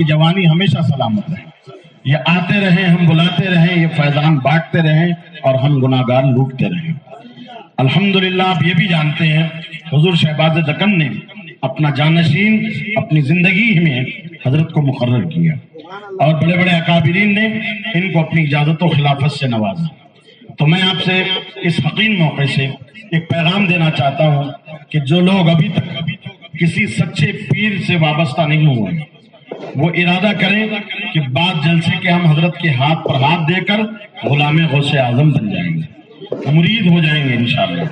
کی جوانی ہمیشہ سلامت رہے، یہ آتے رہیں، ہم بلاتے رہیں، یہ فیضان بانٹتے رہیں اور ہم گناہگار لوٹتے رہیں۔ الحمدللہ آپ یہ بھی جانتے ہیں حضور شہباز دکن نے اپنا جانشین اپنی زندگی میں حضرت کو مقرر کیا اور بڑے بڑے اکابرین نے ان کو اپنی اجازت و خلافت سے نوازا۔ تو میں آپ سے اس حقین موقع سے ایک پیغام دینا چاہتا ہوں کہ جو لوگ ابھی تک کسی سچے پیر سے وابستہ نہیں ہوئے وہ ارادہ کریں کہ بعد جلسے کے ہم حضرت کے ہاتھ پر ہاتھ دے کر غلام غوث اعظم بن جائیں گے، مرید ہو جائیں گے انشاءاللہ۔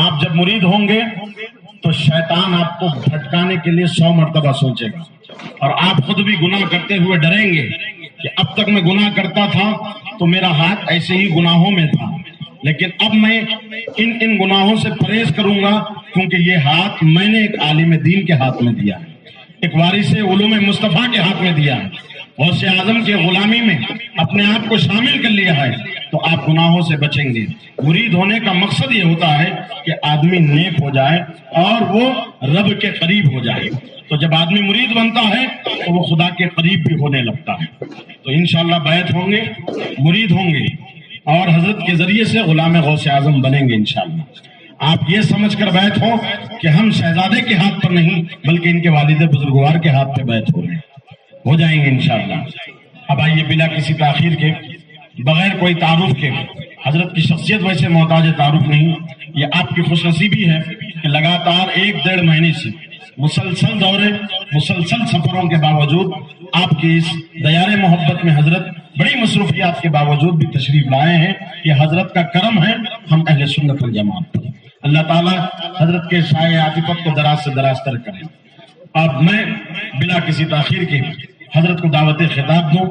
آپ جب مرید ہوں گے تو شیطان آپ کو بھٹکانے کے لیے 100 مرتبہ سوچے گا اور آپ خود بھی گناہ کرتے ہوئے ڈریں گے کہ اب تک میں گناہ کرتا تھا تو میرا ہاتھ ایسے ہی گناہوں میں تھا، لیکن اب میں ان گناہوں سے پرہیز کروں گا کیونکہ یہ ہاتھ میں نے ایک عالم دین کے ہاتھ میں دیا ہے، ایک وارث علوم مصطفیٰ کے ہاتھ میں دیا ہے، غوث اعظم کے غلامی میں اپنے آپ کو شامل کر لیا ہے، تو آپ گناہوں سے بچیں گے۔ مرید ہونے کا مقصد یہ ہوتا ہے کہ آدمی نیک ہو جائے اور وہ رب کے قریب ہو جائے، تو جب آدمی مرید بنتا ہے تو وہ خدا کے قریب بھی ہونے لگتا ہے۔ تو انشاءاللہ بیعت ہوں گے، مرید ہوں گے اور حضرت کے ذریعے سے غلام غوث اعظم بنیں گے انشاءاللہ۔ آپ یہ سمجھ کر بیعت ہو کہ ہم شہزادے کے ہاتھ پر نہیں بلکہ ان کے والد بزرگوار کے ہاتھ پہ بیعت ہو رہے ہیں، ہو جائیں گے انشاءاللہ۔ اب آئیے بلا کسی تاخیر کے، بغیر کوئی تعارف کے، حضرت کی شخصیت ویسے محتاج تعارف نہیں، یہ آپ کی خوش نصیبی ہے کہ لگاتار 1-1.5 مہینے سے مسلسل دورے، مسلسل سفروں کے باوجود آپ کی اس دیار محبت میں حضرت بڑی مصروفیات کے باوجود بھی تشریف لائے ہیں، یہ حضرت کا کرم ہے ہم اہل سنت والجماعت پر۔ اللہ تعالیٰ حضرت کے سائے عاطفت کو دراز سے دراز تر کرے۔ اب میں بلا کسی تاخیر کے حضرت کو دعوت خطاب دوں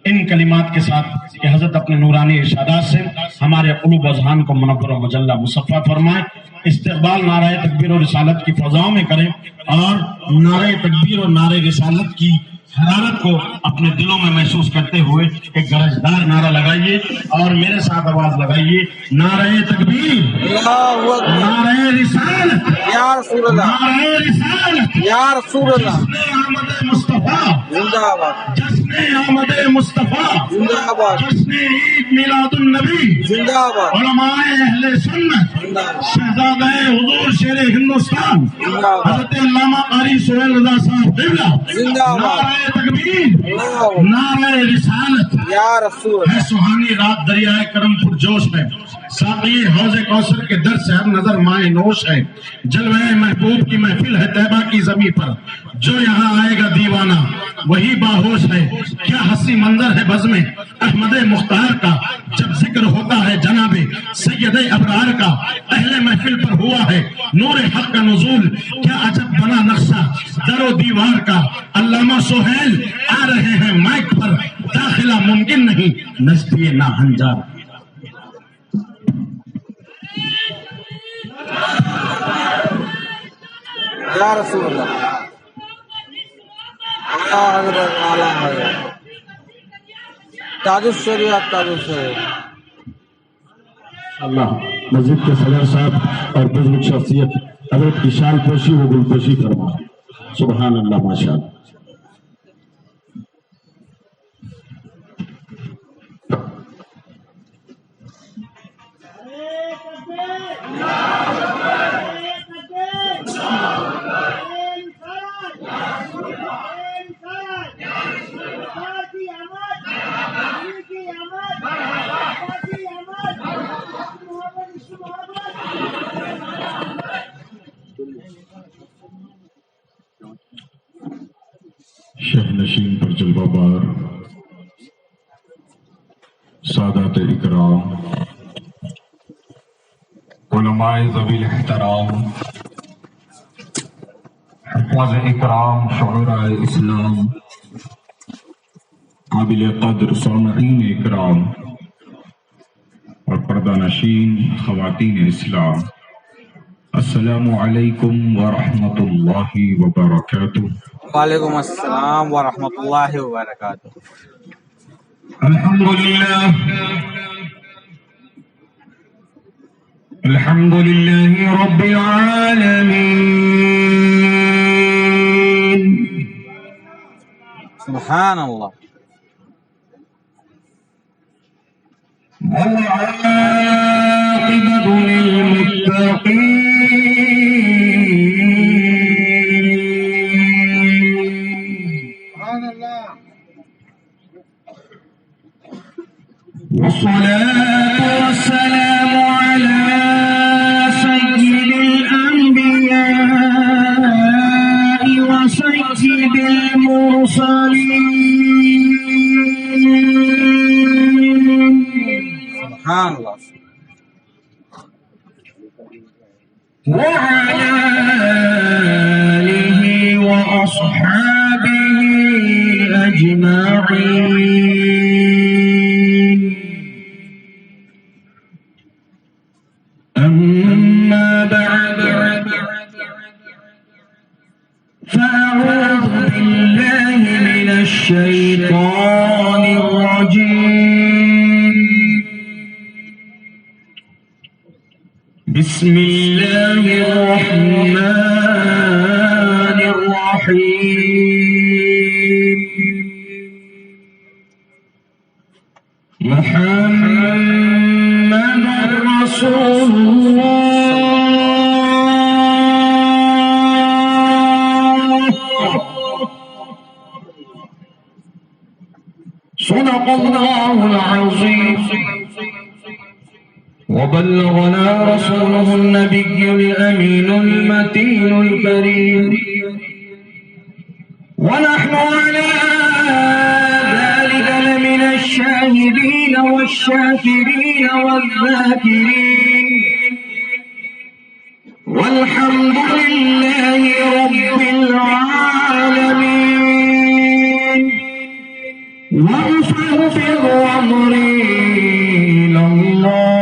ان کلمات کے ساتھ کہ حضرت اپنے نورانی ارشادات سے ہمارے قلوب و اذہان کو منور و مجلہ مصفہ فرمائیں۔ استقبال نعرہ تکبیر و رسالت کی فضاؤں میں کریں اور نعرہ تکبیر اور نعرہ رسالت کی حرارت کو اپنے دلوں میں محسوس کرتے ہوئے ایک گرجدار نعرہ لگائیے اور میرے ساتھ آواز لگائیے، نعرہ تکبیر، نعرہ رسالت، یا رسول اللہ، نعرہ رسالت، یا رسول اللہ، جشن آمد مصطفیٰ، زندہ آباد، جشن آمد مصطفیٰ، زندہ آباد، جشن عید میلاد النبی، زندہ آباد، علماء اہل سنت، شہزادہ حضور شیر ہندوستان حضرت علامہ قاری سہیل رضا صاحب قبلہ، زندہ آباد، نعرہ تکبیر، نعرہ رسالت۔ یا رسول ہے سہانی رات دریائے کرم پر جوش ہے، ساقی حوض کوثر کے در سے ہر نظر مائے نوش ہے، جلوہ محبوب کی محفل ہے طیبہ کی زمین پر، جو یہاں آئے گا دیوانہ وہی باہوش ہے، کیا حسی منظر ہے بزم احمد مختار کا، جب ذکر ہوتا ہے جناب سید ابرار کا، اہل محفل پر ہوا ہے نور حق کا نزول، کیا عجب بنا نقشہ در و دیوار کا، علامہ سہیل آ رہے ہیں مائک پر، داخلہ ممکن نہیں نزدی ناہنجار۔ یا رسول اللہ، حضرت اعلیٰ حضرت تاج الشریعت، تاج الشریعت۔ اللہ مسجد کے صدر صاحب اور بزرگ شخصیت حضرت کی شان پوشی و گل پوشی فرما، سبحان اللہ، ماشاء اللہ۔ شہ نشین پر جلوہ بار سادات اکرام، علماء ذوی الاحترام، حفاظ اکرام، شعراء اسلام، قابل قدر سامعین اکرام اور پردہ نشین خواتین اسلام، السلام علیکم ورحمۃ اللہ وبرکاتہ۔ وعلیکم السلام ورحمۃ اللہ وبرکاتہ۔ الحمد للہ رب العالمین، سبحان اللہ. والعاقبة للمتقين. والصلاة والسلام على سيد الأنبياء وسيد المرسلين. سبحان اللہ. وعلى آله وأصحابه أجمعين. أما بعد فأعوذ بالله من الشيطان الرجيم. بسم الله الرحمن الرحيم. محمد رسول الله. صدق الله العظيم. وبلغنا رسوله النبي الأمين المتين الكريم. ونحن على ذلك لمن الشاهدين والشاكرين والذاكرين. والحمد لله رب العالمين. وأفوض أمري إلى الله.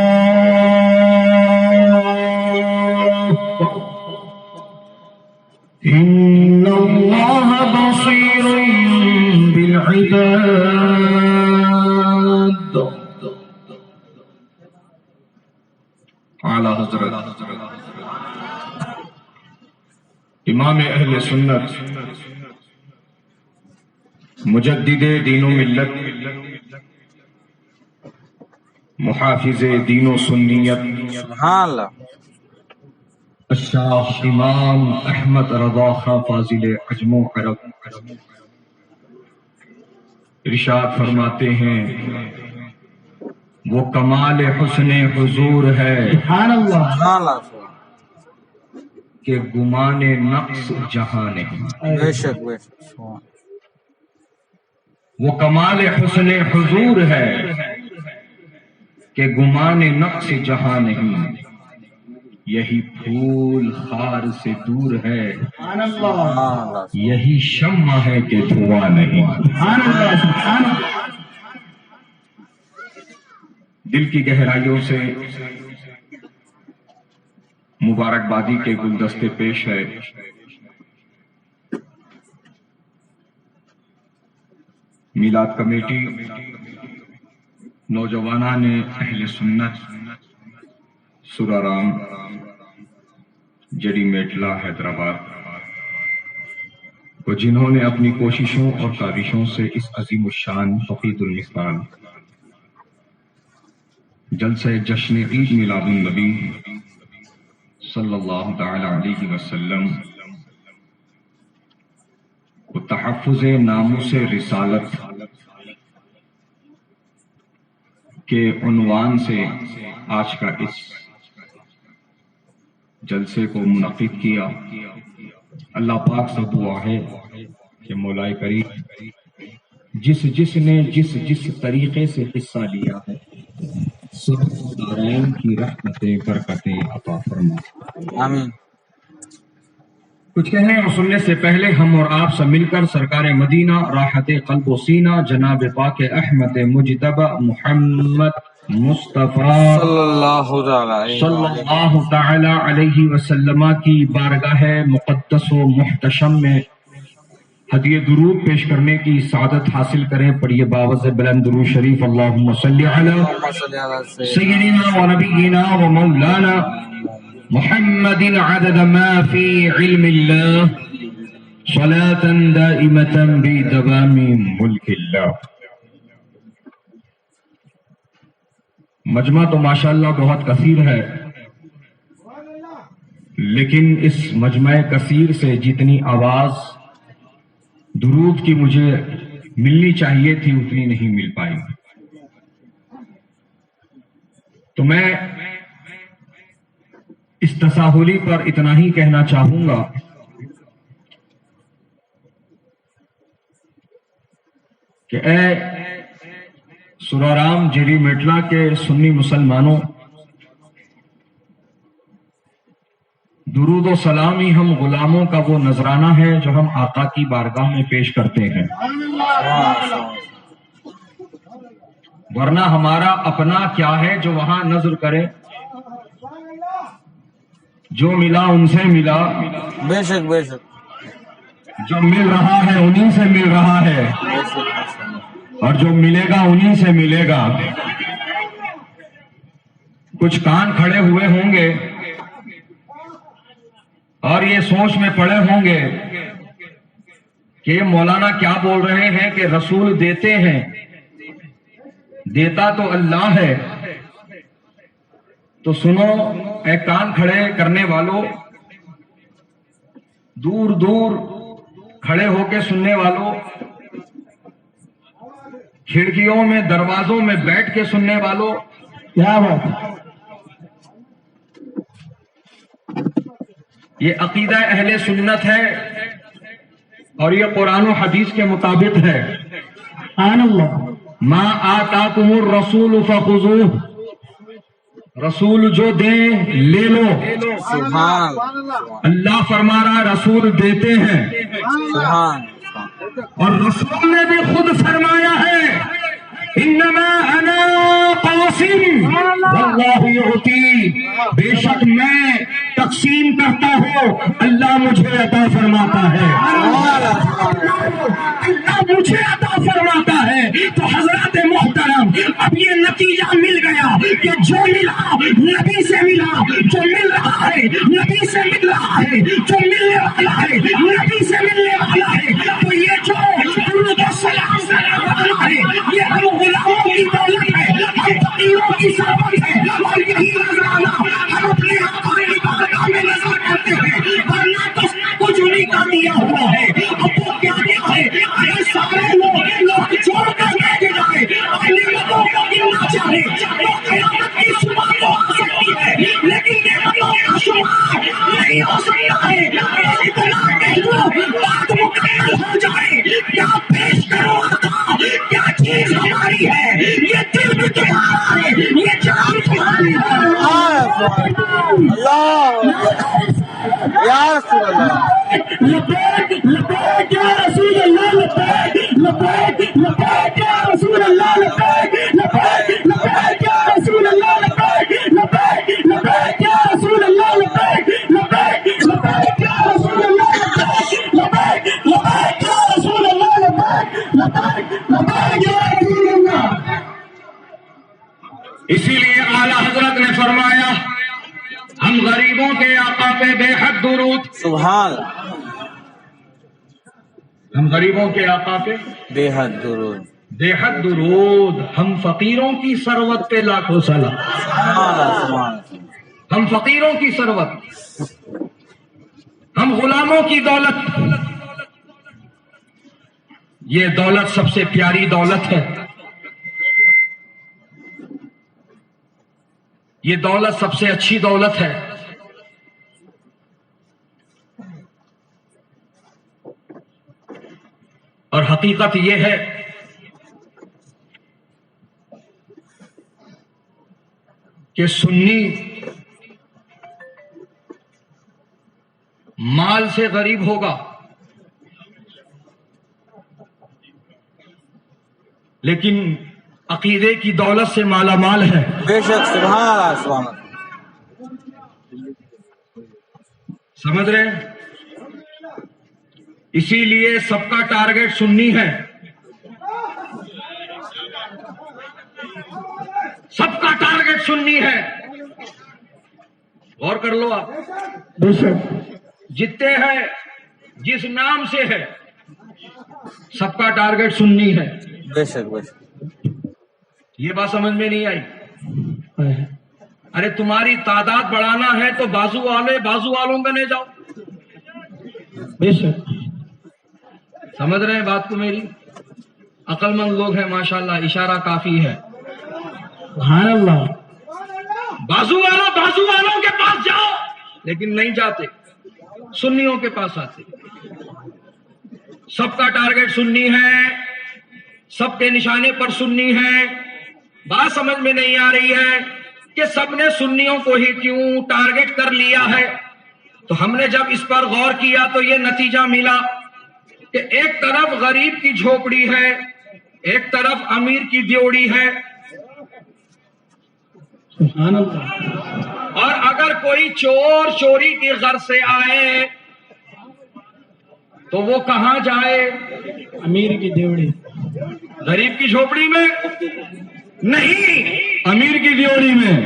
إن الله بصير بالعباد. اعلی حضرت امام اہل سنت مجدد دین و ملت محافظ دین و سنیت سبحان اللہ. الشاہ امام احمد رضا خاں فاضل عجم و عرب ارشاد فرماتے ہیں وہ کمال حسن حضور ہے سبحان اللہ. کہ گمان نقص جہاں نہیں. بے شک بے شک. سبحان. وہ کمال حسن حضور ہے کہ گمان نقص جہاں نہیں. یہی پھول خار سے دور ہے، سبحان اللہ. یہی شمع ہے کہ دھواں نہیں. دل کی گہرائیوں سے مبارکبادی کے گلدستے پیش ہے. میلاد کمیٹی نوجوانان اہل سنت سرارام جڑی میٹلا حیدرآباد کو جنہوں نے اپنی کوششوں اور کاوشوں سے اس عظیم الشان فقید المثال جلسہ جشن عید میلاد النبی صلی اللہ تعالی علیہ وسلم کو تحفظ ناموس رسالت کے عنوان سے آج کا اس جلسے کو منعقد کیا. اللہ پاک سے دعا ہے کہ مولا کریم جس نے جس طریقے سے حصہ لیا ہے سب دارین کی رحمتیں برکتیں عطا فرما. آمین. کچھ کہنے اور سننے سے پہلے ہم اور آپ سب مل کر سرکار مدینہ راحت قلب و سینہ جناب پاک احمد مجتبی محمد مصطفیٰ صلی اللہ تعالی علیہ وسلم کی بارگاہ مقدس و محتشم میں ہدیہ درود پیش کرنے کی سعادت حاصل کریں. پڑھیے باوز بلند درود شریف. اللہم صلی علی سیدنا و نبینا و مولانا محمد عدد ما فی علم اللہ صلاة دائمة بدوام مجمع تو ماشاءاللہ بہت کثیر ہے، لیکن اس مجمع کثیر سے جتنی آواز درود کی مجھے ملنی چاہیے تھی اتنی نہیں مل پائی. تو میں اس تساہلی پر اتنا ہی کہنا چاہوں گا کہ اے سرارام جیری میٹلا کے سنی مسلمانوں، درود و سلام ہی ہم غلاموں کا وہ نذرانہ ہے جو ہم آقا کی بارگاہ میں پیش کرتے ہیں، ورنہ ہمارا اپنا کیا ہے جو وہاں نذر کرے. جو ملا ان سے ملا، بے شک بے شک. جو مل رہا ہے انہی سے مل رہا ہے، اور جو ملے گا انہی سے ملے گا. کچھ کان کھڑے ہوئے ہوں گے اور یہ سوچ میں پڑے ہوں گے کہ مولانا کیا بول رہے ہیں کہ رسول دیتے ہیں، دیتا تو اللہ ہے. تو سنو اے کان کھڑے کرنے والوں، دور دور کھڑے ہو کے سننے والوں، کھڑکیوں میں دروازوں میں بیٹھ کے سننے والوں، کیا بات ہے؟ یہ عقیدہ اہل سنت ہے اور یہ قرآن و حدیث کے مطابق ہے. سبحان اللہ. ما آتاکم الرسول فخذوہ، رسول جو دیں لے لو. سبحان اللہ. اللہ فرما رہا رسول دیتے ہیں، سبحان. اور رسول نے بھی خود فرمایا ہے انما انا قاسم واللہ یعطی، بے شک میں تقسیم کرتا ہوں، اللہ مجھے عطا فرماتا ہے. اللہ مجھے عطا فرماتا ہے. تو حضرات محترم، اب یہ نتیجہ مل گیا کہ جو ملا نبی سے ملا، جو مل رہا ہے نبی سے مل رہا ہے، جو ملنے والا ہے نبی سے ملنے والا ہے. تو یہ جو درود و سلام کرنے والا ہے یہ ہم غلاموں کی دولت ہے، ہم فقیروں کی ثروت ہے، اور یہی نذرانہ ہم اپنے آقا کی بارگاہ میں نذر کرتے ہیں، ورنہ تو کچھ انہیں کا دیا ہوا ہے. اب وہ کیا ہے؟ اگر سارے لوگ چھوڑ کر بیٹھ جائے اور نعمتوں کو گننا چاہے تو قیامت کی صبح تو آ سکتی ہے، لیکن نعمتوں کا شمار نہیں ہو سکتا ہے. بس اتنا کہہ دو بات مکمل ہو جائے. کیا پیش کرو آقا، کیا چیز ہماری ہے؟ یہ دل بھی تمہارا ہے، یہ جان تمہاری ہے. اللہ یا رسول اللہ. لبیک لبیک یا رسول اللہ، لبیک لبیک لبیک یا رسول اللہ، لبیک لبیک لبیک یا رسول اللہ، لبیک لبیک لبیک یا رسول اللہ، لبیک لبیک لبیک یا رسول اللہ، لبیک لبیک لبیک یا رسول اللہ، لبیک لبیک لبیک یا رسول اللہ. اسی لیے اعلیٰ حضرت نے فرمایا ہم غریبوں کے آقا پہ بے حد درود. سبحان. ہم غریبوں کے آقا پہ بے حد درود. بے حد درود. ہم فقیروں کی ثروت پہ لاکھوں سلام. سبحان. ہم فقیروں کی ثروت، ہم غلاموں کی دولت. یہ دولت سب سے پیاری دولت ہے، یہ دولت سب سے اچھی دولت ہے. اور حقیقت یہ ہے کہ سنی مال سے غریب ہوگا لیکن عقیدے کی دولت سے مالا مال ہے. بے شک. سبحان اللہ. سبحان اللہ. سمجھ رہے ہیں؟ اسی لیے سب کا ٹارگٹ سنی ہے، سب کا ٹارگٹ سنی ہے. غور کر لو آپ، جتنے ہیں جس نام سے ہے سب کا ٹارگٹ سنی ہے. بے شک بے شک. یہ بات سمجھ میں نہیں آئی؟ ارے تمہاری تعداد بڑھانا ہے تو بازو والوں بنے جاؤ. بے شک. سمجھ رہے ہیں بات کو میری؟ عقل مند لوگ ہیں ماشاءاللہ، اشارہ کافی ہے. سبحان اللہ. بازو والوں کے پاس جاؤ، لیکن نہیں جاتے، سنیوں کے پاس آتے. سب کا ٹارگٹ سنی ہے، سب کے نشانے پر سنی ہے. بات سمجھ میں نہیں آ رہی ہے کہ سب نے سنیوں کو ہی کیوں ٹارگٹ کر لیا ہے. تو ہم نے جب اس پر غور کیا تو یہ نتیجہ ملا کہ ایک طرف غریب کی جھوپڑی ہے، ایک طرف امیر کی دیوڑی ہے. سبحان اللہ. اور اگر کوئی چور چوری کی غرض سے آئے تو وہ کہاں جائے؟ امیر کی دیوڑی. غریب کی جھوپڑی میں نہیں، امیر کی دیوڑی میں.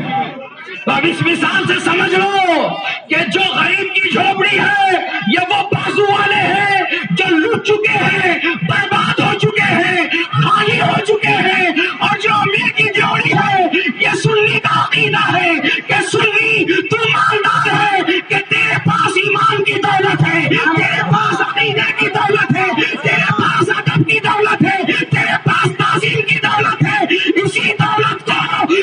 تو اب اس مثال سے سمجھ لو کہ جو غریب کی جھوپڑی ہے یہ وہ بازو والے ہیں جو لوٹ چکے ہیں، برباد ہو چکے ہیں، خالی ہو چکے ہیں. اور جو امیر کی دیوڑی ہے یہ سنی کا عقیدہ ہے کہ سنی تو مالدار ہے، کہ تیرے پاس ایمان کی دولت ہے، تیرے پاس عقیدے کی دولت ہے، تیرے پاس ادب کی دولت ہے، تیرے پاس تعظیم کی دولت ہے. اسی دولت کو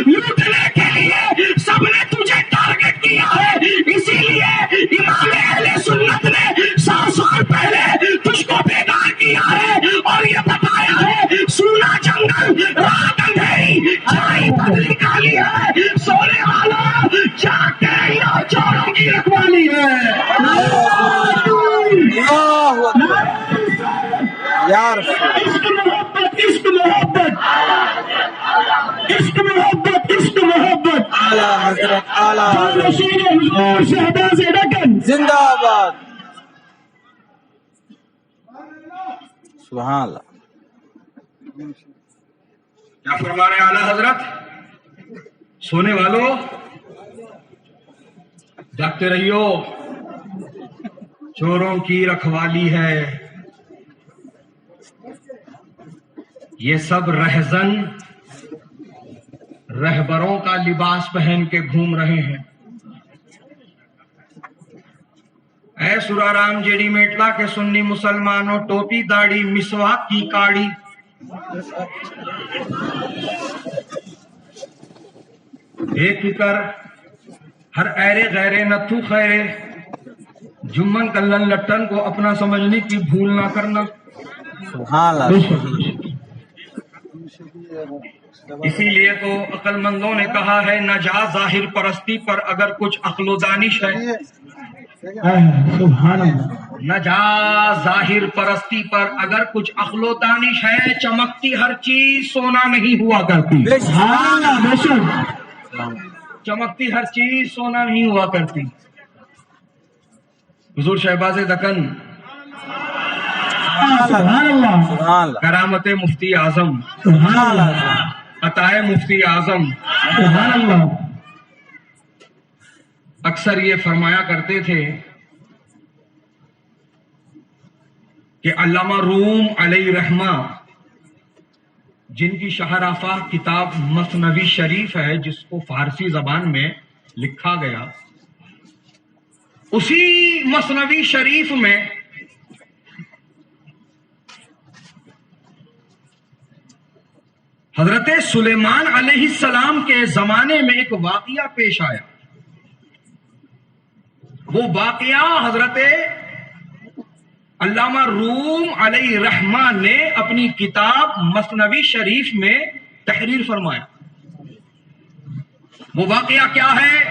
لوٹنے کے لیے سب نے تجھے ٹارگٹ کیا ہے. اسی لیے امام اہل سنت نے 100 سال پہلے تجھ کو بیدار کیا ہے اور یہ بتایا ہے سونا جنگل رات اندھیری چھائی پر نکالی ہے. سونے والوں جاگ کے یا چوروں کی رکھوالی ہے. اللہ اکبر. یا رسول عشق محبت، عشق محبت، عشق محبت، عشق محبت. اعلیٰ حضرت، اعلیٰ حضرت. رسول حضور شہباز دکن. زندہ آباد. سبحان اللہ. کیا فرما رہے اعلیٰ حضرت؟ سونے والوں جاگتے رہیو، چوروں کی رکھوالی ہے. یہ سب رہزن رہبروں کا لباس پہن کے گھوم رہے ہیں. اے سرارام جیڑی میٹلا کے سنی مسلمانوں، ٹوپی داڑھی مسواک کی کاڑی. ایک فکر ہر ایرے غیرے نتھو خیرے، جمن کلن لٹن کو اپنا سمجھنے کی بھول نہ کرنا. سبحان اللہ. اسی لیے تو عقل مندوں نے کہا ہے نہ جا ظاہر پرستی پر اگر کچھ عقل و دانش ہے. سبحان اللہ. نہ جا ظاہر پرستی پر اگر کچھ عقل و دانش ہے. چمکتی ہر چیز سونا نہیں ہوا کرتی. سبحان اللہ. بے شک. چمکتی ہر چیز سونا نہیں ہوا کرتی. حضور شہباز دکن، سبحان اللہ. سبحان اللہ. کرامت مفتی اعظم، سبحان اللہ. عطائے مفتی اعظم سبحان اللہ. اکثر یہ فرمایا کرتے تھے کہ علامہ روم علیہ رحمہ جن کی شہرآفاق کتاب مثنوی شریف ہے جس کو فارسی زبان میں لکھا گیا، اسی مثنوی شریف میں حضرت سلیمان علیہ السلام کے زمانے میں ایک واقعہ پیش آیا. وہ واقعہ حضرت علامہ روم علیہ رحمہ نے اپنی کتاب مثنوی شریف میں تحریر فرمایا. وہ واقعہ کیا ہے؟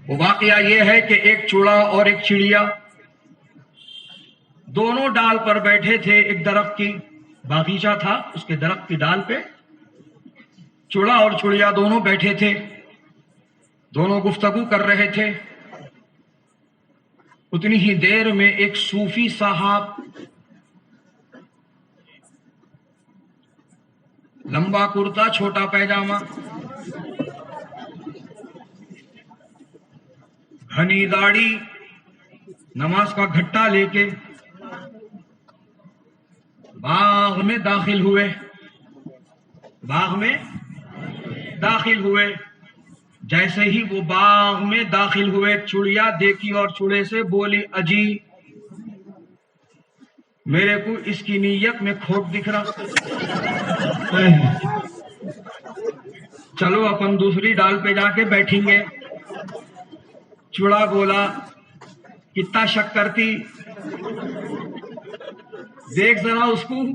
وہ واقعہ یہ ہے کہ ایک چوڑا اور ایک چڑیا دونوں ڈال پر بیٹھے تھے. ایک درخت کی باغیچہ تھا، اس کے درخت کی ڈال پہ چوڑا اور چڑیا دونوں بیٹھے تھے. دونوں گفتگو کر رہے تھے. اتنی ہی دیر میں ایک صوفی صاحب لمبا کرتا چھوٹا پیجامہ گھنی داڑھی نماز کا گھٹا لے کے باغ میں داخل ہوئے. جیسے ہی وہ باغ میں داخل ہوئے چڑیا دیکھی اور چڑے سے بولی اجی میرے کو اس کی نیت میں کھوٹ دکھ رہا، چلو اپن دوسری ڈال پہ جا کے بیٹھیں گے۔ چڑا بولا کتنا شک کرتی، دیکھ ذرا اس کو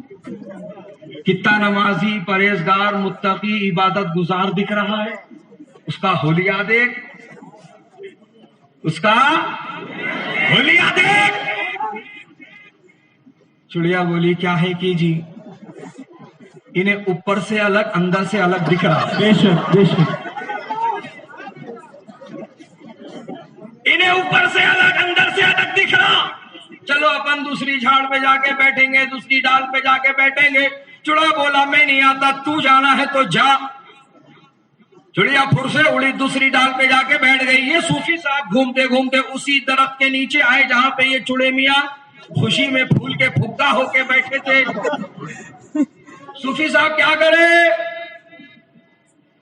کتنا نمازی پرہیزگار متقی عبادت گزار دکھ رہا ہے، اس کا حلیہ دیکھ، اس کا حلیہ دیکھ۔ چڑیا بولی کیا ہے کی جی، انہیں اوپر سے الگ اندر سے الگ دکھ رہا، بے شک بے شک، انہیں اوپر سے الگ اندر سے الگ دکھ رہا۔ چلو اپن دوسری جھاڑ پہ جا کے بیٹھیں گے، دوسری ڈال پہ جا کے بیٹھیں گے۔ چڑا بولا میں نہیں آتا، تو جانا ہے تو جا۔ چڑیا پھر سے اڑی، دوسری ڈال پہ جا کے بیٹھ گئی۔ یہ صوفی صاحب گھومتے گھومتے اسی درخت کے نیچے آئے جہاں پہ یہ چڑے میاں خوشی میں پھول کے پھگا ہو کے بیٹھے تھے۔ صوفی صاحب کیا کرے،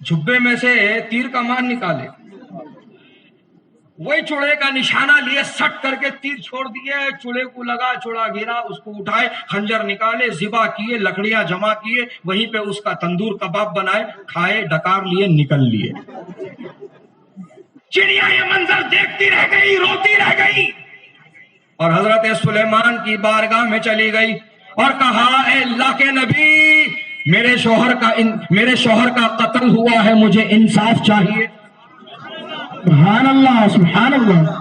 جھبے میں سے تیر کمان نکالے، وہی چڑے کا نشانہ لیے سٹ کر کے تیر چھوڑ دیے، چڑے کو لگا، چڑا گرا، اس کو اٹھائے، خنجر نکالے، ذبح کیے، لکڑیاں جمع کیے، وہیں پہ اس کا تندور کباب بنائے، کھائے، ڈکار لیے، نکل لیے۔ چڑیا یہ منظر دیکھتی رہ گئی، روتی رہ گئی، اور حضرت سلیمان کی بارگاہ میں چلی گئی اور کہا اے اللہ کے نبی، میرے شوہر کا قتل ہوا ہے، مجھے انصاف چاہیے۔ سبحان اللہ سبحان اللہ،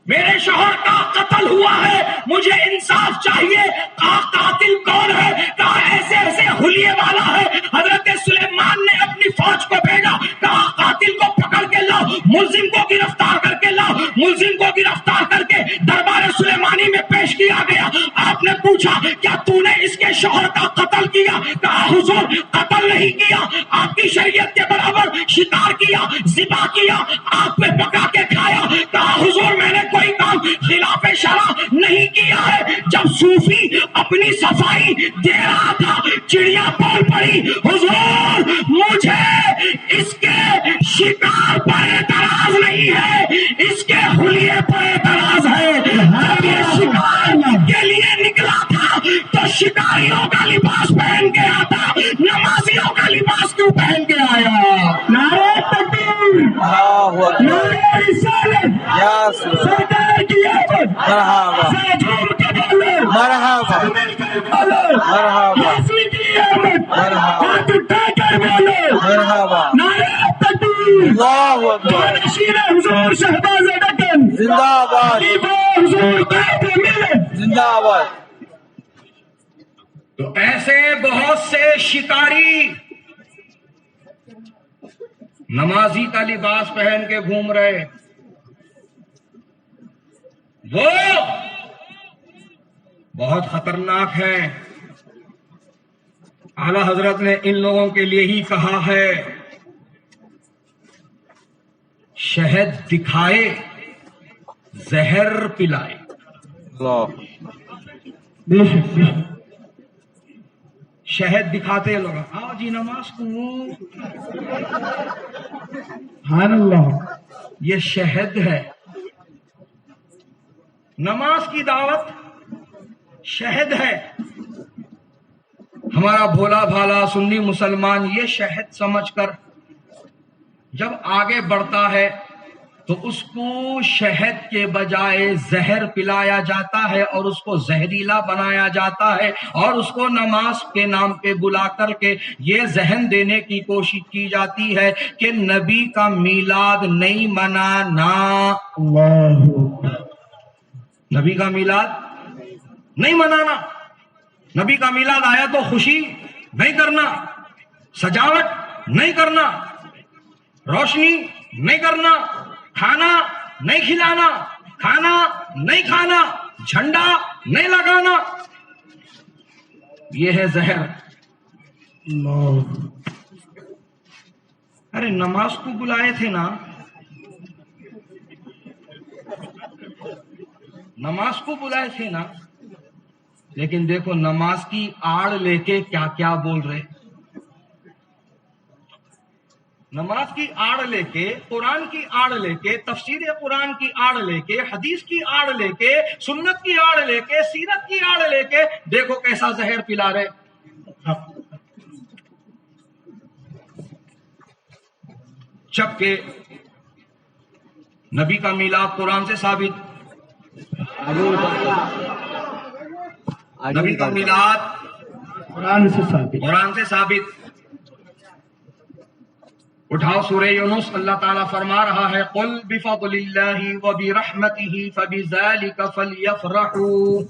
میرے شوہر کا قتل ہوا ہے، مجھے انصاف چاہیے۔ کہا قاتل کون ہے؟ کہا ایسے ایسے حلیے والا ہے۔ حضرت سلیمان نے اپنی فوج کو بھیجا، کہا قاتل کو پکڑ کے لاؤ، ملزم کو گرفتار کر کے لاؤ۔ ملزم کو گرفتار کر کے دربار سلیمانی میں پیش کیا گیا۔ آپ نے پوچھا کیا تو نے اس کے شوہر کا قتل کیا؟ کہا حضور قتل نہیں کیا، آپ کی شریعت کے برابر شکار کیا، ذبح کیا، آپ پہ پکا کے کھایا۔ کہا حضور میں نے کوئی کام خلاف شرع نہیں کیا ہے۔ جب صوفی اپنی صفائی دے رہا تھا، چڑیا بول پڑی حضور مجھے اس کے شکار پر اعتراض نہیں ہے، اس کے حلیے پر اعتراض ہے۔ جب یہ شکار کے لیے نکلا تھا تو شکاریوں کا لباس پہن کے آتا، نمازیوں کا لباس کیوں پہن کے آیا؟ نعرہ تکبیر، نعرہ رسالت، سرکار کی آمد، ذرا جھوم کے بولو، مرحبا مرحبا یاسین کی آمد، مرحبا ہاتھ اٹھا کر بولو، مرحبا نعرہ تکبیر، اللہ اکبر، نشیر حضور شہباز دکن، زندہ آباد حضور قائد ملت۔ زندہ آباد۔ تو ایسے بہت سے شکاری نمازی کا لباس پہن کے گھوم رہے، وہ بہت خطرناک ہے۔ اعلی حضرت نے ان لوگوں کے لیے ہی کہا ہے شہد دکھائے زہر پلائے۔ اللہ بے شک بے شک، شہد دکھاتے لوگ، آؤ جی نماز کو، سبحان اللہ، یہ شہد ہے۔ نماز کی دعوت شہد ہے۔ ہمارا بھولا بھالا سنی مسلمان یہ شہد سمجھ کر جب آگے بڑھتا ہے تو اس کو شہد کے بجائے زہر پلایا جاتا ہے اور اس کو زہریلا بنایا جاتا ہے اور اس کو نماز کے نام پہ بلا کر کے یہ ذہن دینے کی کوشش کی جاتی ہے کہ نبی کا میلاد نہیں منانا، اللہ اکبر، نبی کا میلاد نہیں منانا، نبی کا میلاد آیا تو خوشی نہیں کرنا، سجاوٹ نہیں کرنا، روشنی نہیں کرنا، کھانا نہیں کھلانا، کھانا نہیں کھانا، جھنڈا نہیں لگانا، یہ ہے زہر۔ اللہ، ارے نماز کو بلائے تھے نا، نماز کو بلائے تھے نا، لیکن دیکھو نماز کی آڑ لے کے کیا کیا بول رہے۔ نماز کی آڑ لے کے، قرآن کی آڑ لے کے، تفسیر قرآن کی آڑ لے کے، حدیث کی آڑ لے کے، سنت کی آڑ لے کے، سیرت کی آڑ لے کے دیکھو کیسا زہر پلا رہے. جبکہ نبی کا میلاد قرآن سے ثابت، نبی کا میلاد قرآن سے ثابت. قرآن سے ثابت. اٹھاؤ سورہ یونس، اللہ تعالیٰ فرما رہا ہے قل بفضل اللہ وبرحمتہ فبذلک فلیفرحوا.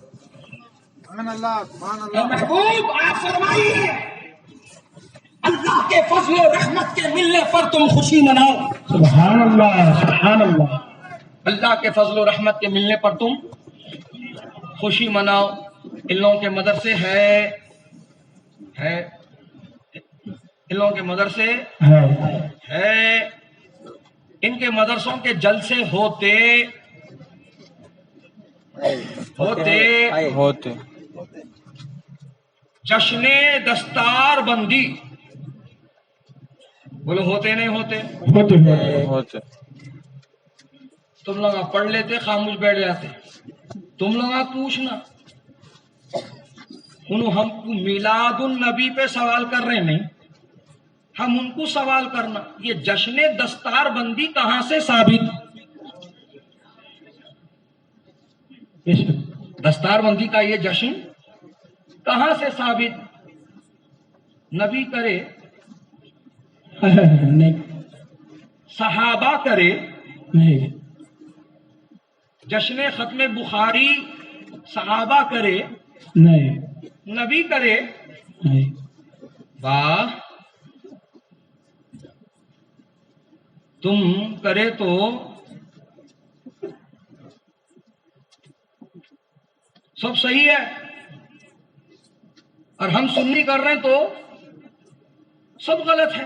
محبوب آپ فرمائیے اللہ کے فضل و رحمت کے ملنے پر تم خوشی مناؤ. سبحان اللہ، سبحان اللہ. اللہ کے فضل و رحمت کے ملنے پر تم خوشی مناؤ. ان لوگوں کے مدرسے ہے ان لوگوں کے مدرسے ہے، ان کے مدرسوں کے جلسے ہوتے جشن دستار بندی، بولو ہوتے نہیں ہوتے؟ تم لوگ پڑھ لیتے خاموش بیٹھ جاتے. تم لوگ پوچھنا، ہم میلاد النبی پہ سوال کر رہے نہیں، ہم ان کو سوال کرنا یہ جشن دستار بندی کہاں سے ثابت؟ دستار بندی کا یہ جشن کہاں سے ثابت؟ نبی کرے نہیں، صحابہ کرے، نہیں، جشن ختم بخاری صحابہ کرے، نہیں، نبی کرے. نہیں. واہ، تم کرے تو سب صحیح ہے، اور ہم سنی کر رہے ہیں تو سب غلط ہے.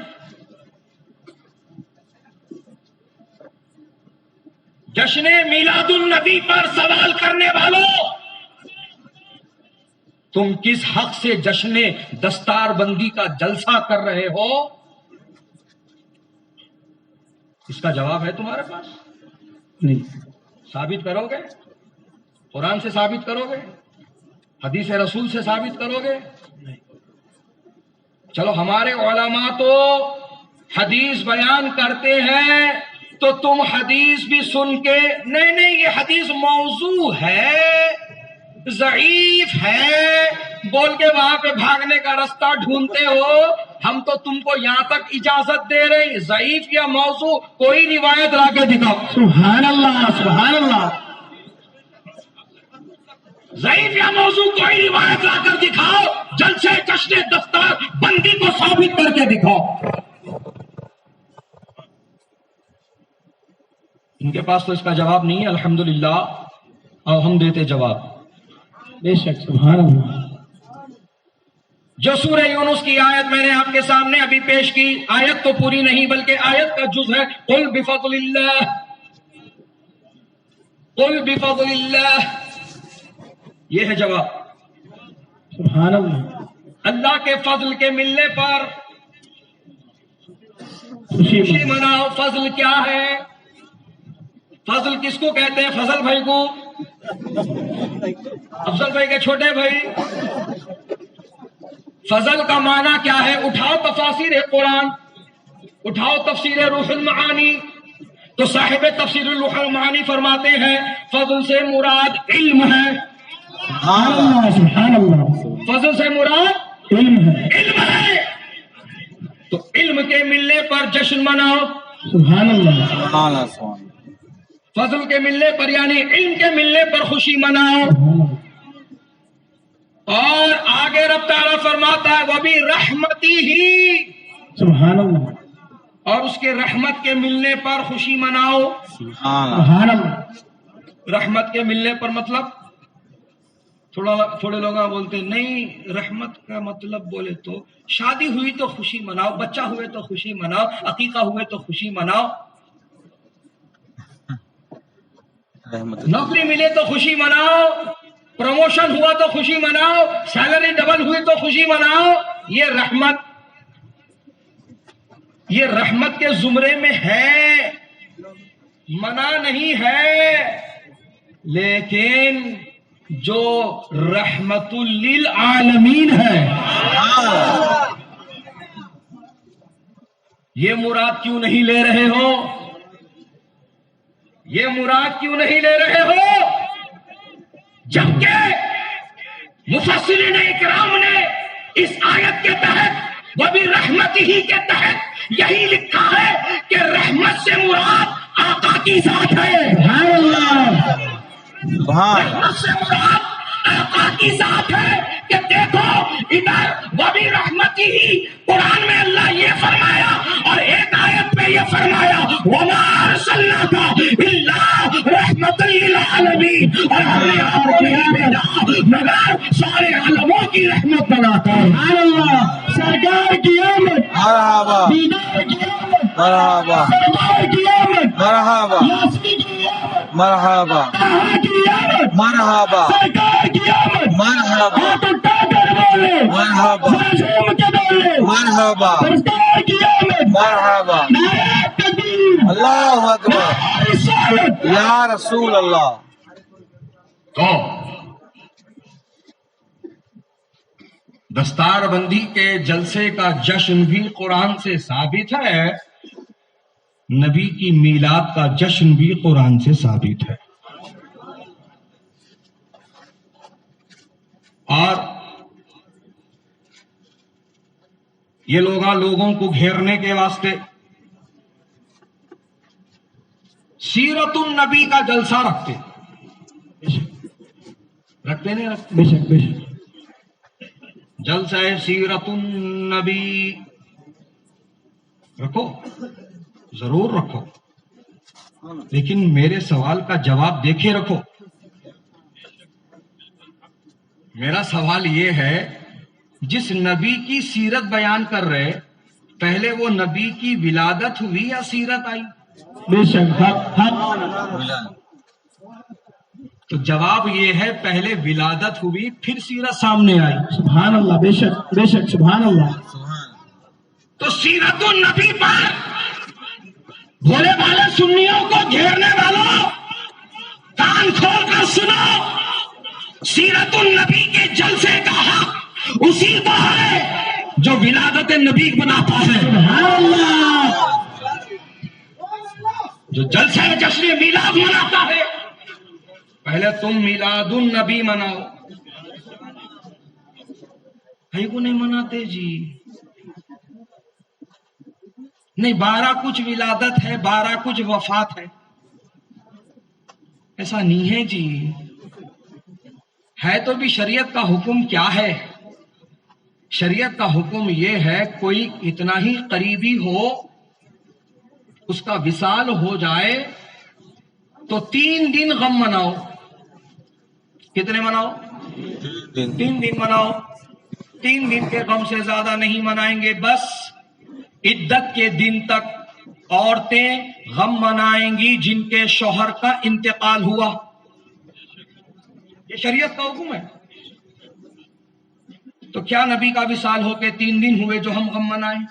جشن میلاد النبی پر سوال کرنے والوں، تم کس حق سے جشن دستار بندی کا جلسہ کر رہے ہو؟ اس کا جواب ہے تمہارے پاس؟ نہیں. ثابت کرو گے؟ قرآن سے ثابت کرو گے؟ حدیث رسول سے ثابت کرو گے؟ چلو ہمارے علماء تو حدیث بیان کرتے ہیں تو تم حدیث بھی سن کے نہیں یہ حدیث موضوع ہے، ضعیف ہے بول کے وہاں پہ بھاگنے کا راستہ ڈھونڈتے ہو. ہم تو تم کو یہاں تک اجازت دے رہے، ضعیف یا موضوع کوئی روایت لا کے دکھاؤ. سبحان اللہ، سبحان اللہ. ضعیف یا موضوع کوئی روایت لا کر دکھاؤ، جلسے جشن دستار بندی کو ثابت کر کے دکھاؤ. ان کے پاس تو اس کا جواب نہیں ہے. الحمدللہ اور ہم دیتے جواب. بے شک، سبحان اللہ. جو سورہ یونس کی آیت میں نے آپ کے سامنے ابھی پیش کی، آیت تو پوری نہیں بلکہ آیت کا جز ہے. قل بفضل اللہ، قل بفضل اللہ، یہ ہے جواب. سبحان اللہ. اللہ کے فضل کے ملنے پر خوشی خوشی مناؤ. فضل کیا ہے؟ فضل کس کو کہتے ہیں؟ فضل بھائی کو، افضل بھائی کے چھوٹے بھائی. فضل کا معنی کیا ہے؟ اٹھاؤ تفاسیر قرآن، اٹھاؤ تفسیر روح المعانی، تو صاحب تفسیر روح المعانی فرماتے ہیں فضل سے مراد علم ہے. سبحان اللہ، سبحان اللہ. فضل سے مراد علم ہے. علم ہے، تو علم کے ملنے پر جشن مناؤ. سبحان اللہ. فضل کے ملنے پر یعنی علم کے ملنے پر خوشی مناؤ. اور آگے رب تعالیٰ فرماتا ہے وہ بھی رحمتی ہی، سبحان اللہ. اور اس کے رحمت کے ملنے پر خوشی مناؤ. سبحان اللہ. رحمت کے ملنے پر مطلب تھوڑے لوگ بولتے ہیں نہیں، رحمت کا مطلب بولے تو شادی ہوئی تو خوشی مناؤ، بچہ ہوئے تو خوشی مناؤ، عقیقہ ہوئے تو خوشی مناؤ، نوکری ملے تو خوشی مناؤ، پروموشن ہوا تو خوشی مناؤ، سیلری ڈبل ہوئی تو خوشی مناؤ. یہ رحمت یہ رحمت کے زمرے میں ہے، منع نہیں ہے، لیکن جو رحمت للعالمین ہے یہ مراد کیوں نہیں لے رہے ہو؟ یہ مراد کیوں نہیں لے رہے ہو؟ جبکہ مفسرین اکرام نے اس آیت کے تحت وہ بھی رحمت ہی کے تحت یہی لکھا ہے کہ رحمت سے مراد آقا کی ذات ہے۔ سبحان اللہ۔ رحمت سے مراد آقا کی ذات ہے کہ دیکھو ادھر وہ بھی رحمت ہی، قرآن میں اللہ یہ فرمایا اور ایک آیت میں یہ فرمایا وَمَا أَرْسَلْنَاكَ إِلَّا رَحْمَةً لِّلْعَالَمِينَ، اور ہم نے آپ کو نہیں بھیجا مگر سارے عالموں کی رحمت بناتا ہے۔ سبحان اللہ۔ سرکار کی آمد، مرحبا دیدار کی آمد، مرحبا سرکار کی آمد، مرحبا یاسین کی آمد، مرحبا طه کی آمد، مرحبا سرکار کی آمد، مرحبا ہاتھ اٹھا کر بولے، مرحبا جھوم کے بولے، مرحبا سرکار کی آمد، مرحبا نعرہ تکبیر، اللہ اکبر نعرہ رسالت۔ یا رسول اللہ۔ تو دستار بندی کے جلسے کا جشن بھی قرآن سے ثابت ہے، نبی کی میلاد کا جشن بھی قرآن سے ثابت ہے۔ اور یہ لوگوں کو گھیرنے کے واسطے سیرت النبی کا جلسہ رکھتے نہیں رکھتے؟ بے شک بے شک۔ جلسہ سیرت النبی رکھو، ضرور رکھو، لیکن میرے سوال کا جواب دیکھے رکھو۔ میرا سوال یہ ہے، جس نبی کی سیرت بیان کر رہے، پہلے وہ نبی کی ولادت ہوئی یا سیرت آئی؟ بے شک تو جواب یہ ہے پہلے ولادت ہوئی پھر سیرت سامنے آئی۔ سبحان اللہ، بے شک بے شک، سبحان اللہ۔ تو سیرت النبی پر بھولے والے سنیوں کو گھیرنے والوں کان کھول کر سنو، سیرت النبی کے جلسے کا حق اسی کو ہے جو ولادت نبی مناتا ہے۔ سبحان اللہ۔ جو جلسہ جشن میلاد مناتا ہے، پہلے تم میلاد النبی مناؤ۔ ہے کو نہیں مناتے جی؟ نہیں، 12 کچھ ولادت ہے، 12 کچھ وفات ہے، ایسا نہیں ہے جی۔ ہے تو بھی شریعت کا حکم کیا ہے؟ شریعت کا حکم یہ ہے کوئی اتنا ہی قریبی ہو، اس کا وصال ہو جائے تو 3 دن غم مناؤ۔ کتنے مناؤ؟ 3 دن مناؤ۔ 3 دن کے غم سے زیادہ نہیں منائیں گے، بس عدت کے دن تک عورتیں غم منائیں گی جن کے شوہر کا انتقال ہوا۔ یہ شریعت کا حکم ہے۔ تو کیا نبی کا وصال ہو کے 3 دن ہوئے جو ہم غم منائیں؟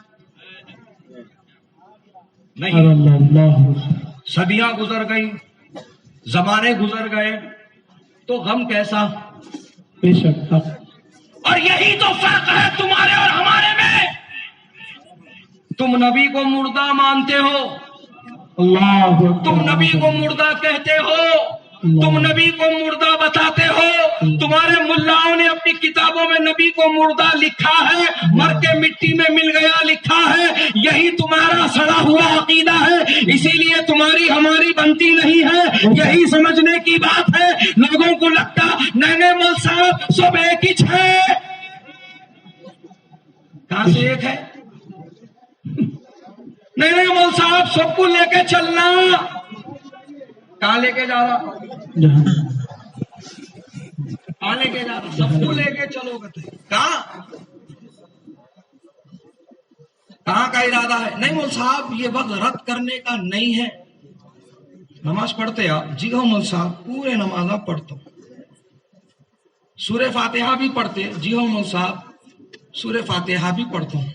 نہیں، صدیاں گزر گئی، زمانے گزر گئے، تو غم کیسا؟ بے شک۔ اور یہی تو فرق ہے تمہارے اور ہمارے میں۔ تم نبی کو مردہ مانتے ہو، تم نبی کو مردہ کہتے ہو، تم نبی کو مردہ بتاتے ہو، تمہارے ملاؤں نے اپنی کتابوں میں نبی کو مردہ لکھا ہے، مر کے مٹی میں مل گیا لکھا ہے، یہی تمہارا سڑا ہوا عقیدہ ہے، اسی لیے تمہاری ہماری بنتی نہیں ہے۔ یہی سمجھنے کی بات ہے، لوگوں کو لگتا نئے مول صاحب سب ایک ہی ہے۔ کہاں سے ایک ہے؟ نئے مول صاحب سب کو لے کے چلنا، کہاں لے کے جا رہا؟ کہاں لے کے جا رہا؟ سب کو لے کے چلو گے کہاں کا ارادہ ہے؟ نہیں مول صاحب یہ وقت رد کرنے کا نہیں ہے۔ نماز پڑھتے آپ؟ جی ہاں مول صاحب پورے نماز آپ پڑھتا ہوں۔ سورہ فاتحہ بھی پڑھتے؟ جی ہاں مول صاحب سورہ فاتحہ بھی پڑھتا ہوں۔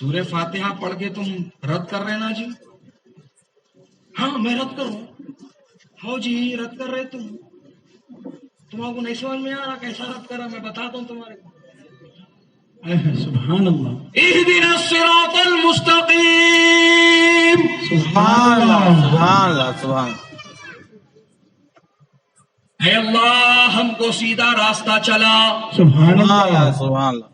سورہ فاتحہ پڑھ کے تم رد کر رہے نا جی؟ ہاں میں رد کروں. ہو جی رد کر رہے تم کو نہیں سمجھ میں آ رہا کیسا رد کرا؟ میں بتاتا ہوں تمہارے کو. سبحان اللہ. اهدنا الصراط المستقیم. سبحان اللہ سبحان اللہ سبحان. اے اللہ ہم کو سیدھا راستہ چلا. سبحان اللہ سبحان اللہ.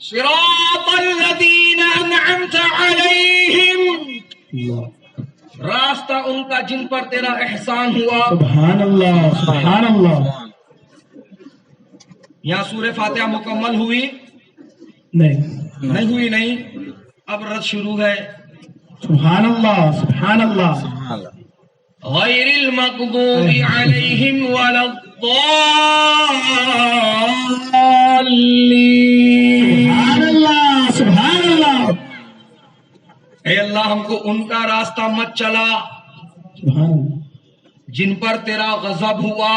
صراط الذین انعمت علیہم. راستہ ان کا جن پر تیرا احسان ہوا. سبحان اللہ. سبحان اللہ. یہاں سورہ فاتحہ مکمل ہوئی؟ نہیں ہوئی نہیں. اب رد شروع ہے. سبحان اللہ. سبحان اللہ. سبحان اللہ. غیر المغضوب علیہم ولا الضالین. سبحان اللہ. سبحان اللہ. اے اللہ ہم کو ان کا راستہ مت چلا سبحان اللہ. جن پر تیرا غضب ہوا،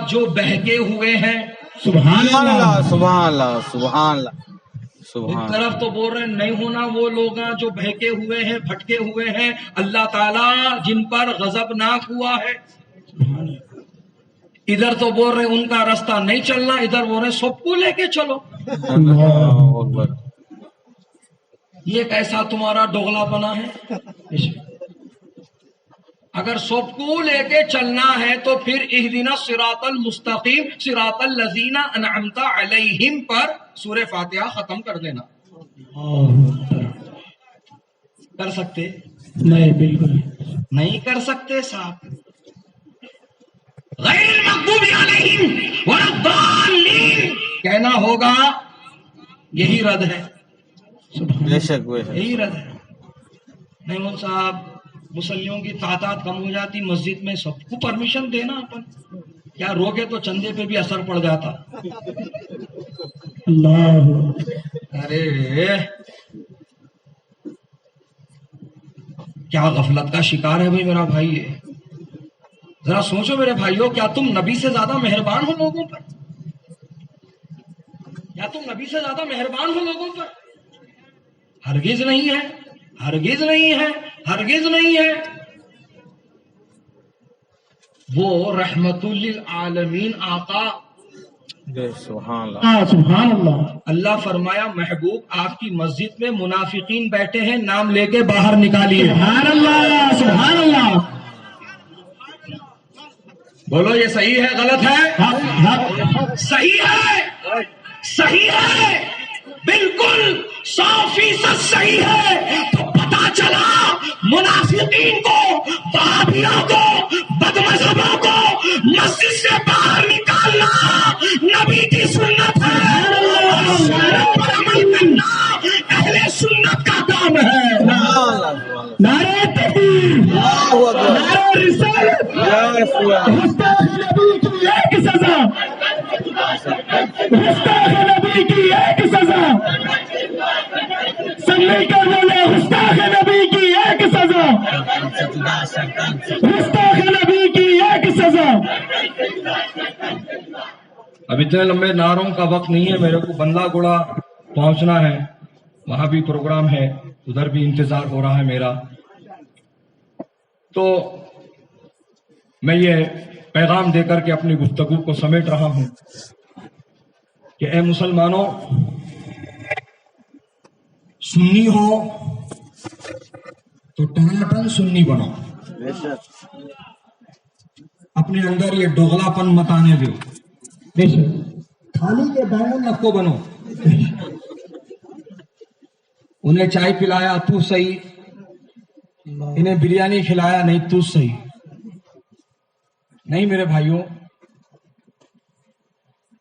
جو بہکے ہوئے ہیں. سبحان سبحان اللہ. اللہ سبحان اللہ سبحان اللہ ایک سبحان. طرف تو بول رہے ہیں نہیں ہونا وہ لوگ جو بہکے ہوئے ہیں، بھٹکے ہوئے ہیں، اللہ تعالیٰ جن پر غضبناک ہوا ہے. ادھر تو بول رہے ہیں ان کا راستہ نہیں چلنا، ادھر بول رہے ہیں سب کو لے کے چلو. اللہ اکبر. یہ کیسا تمہارا ڈوغلا بنا ہے؟ اگر سب کو لے کے چلنا ہے تو پھر اہدنا الصراط المستقیم صراط الذین انعمت علیہم پر سورہ فاتحہ ختم کر دینا. کر سکتے؟ نہیں بالکل نہیں کر سکتے صاحب. غیر المغضوب علیہم ولا الضالین کہنا ہوگا. یہی رد ہے. بے شک بے شک. یہی رد ہے. نہیں مول صاحب مسلیوں کی تعداد کم ہو جاتی مسجد میں، سب کو پرمیشن دینا اپن کیا روکے تو چندے پہ بھی اثر پڑ جاتا. اللہ. ارے کیا غفلت کا شکار ہے بھائی میرا بھائی. یہ ذرا سوچو میرے بھائیوں، کیا تم نبی سے زیادہ مہربان ہو لوگوں پر؟ کیا تم نبی سے زیادہ مہربان ہو لوگوں پر؟ ہرگز نہیں ہے. ہرگز نہیں ہے. ہرگز نہیں ہے. وہ رحمت للعالمین آقا. سبحان اللہ. سبحان اللہ. اللہ فرمایا محبوب آپ کی مسجد میں منافقین بیٹھے ہیں، نام لے کے باہر نکالیے. سبحان اللہ. سبحان اللہ. بولو یہ صحیح ہے غلط ہے؟ حق حق. صحیح ہے. صحیح ہے. بالکل 100% صحیح ہے. تو پتا چلا منافقین کو، وہابیوں کو، بدمذہبوں کو مسجد سے باہر نکالنا نبی کی سنت ہے. سنت پر عمل کرنا اہل سنت کا کام ہے. نعرہ تکبیر. نعرہ رسالت. گستاخ نبی کی ایک سزا. گستاخ نبی کی ایک سزا. سننے کا بولے گستاخ نبی کی ایک سزا. گستاخ نبی کی ایک سزا. اب اتنے لمبے نعروں کا وقت نہیں ہے میرے کو. بندہ گڑا پہنچنا ہے، وہاں بھی پروگرام ہے، ادھر بھی انتظار ہو رہا ہے میرا. تو میں یہ پیغام دے کر کے اپنی گفتگو کو سمیٹ رہا ہوں کہ اے مسلمانوں، سنی ہو تو ٹناٹن سنی بنو. اپنے اندر یہ ڈوغلا پن مت آنے دو. تھالی کے دامن نکو بنو. انہیں چائے پلایا تو صحیح، انہیں بریانی کھلایا نہیں تو صحیح. نہیں میرے بھائیوں،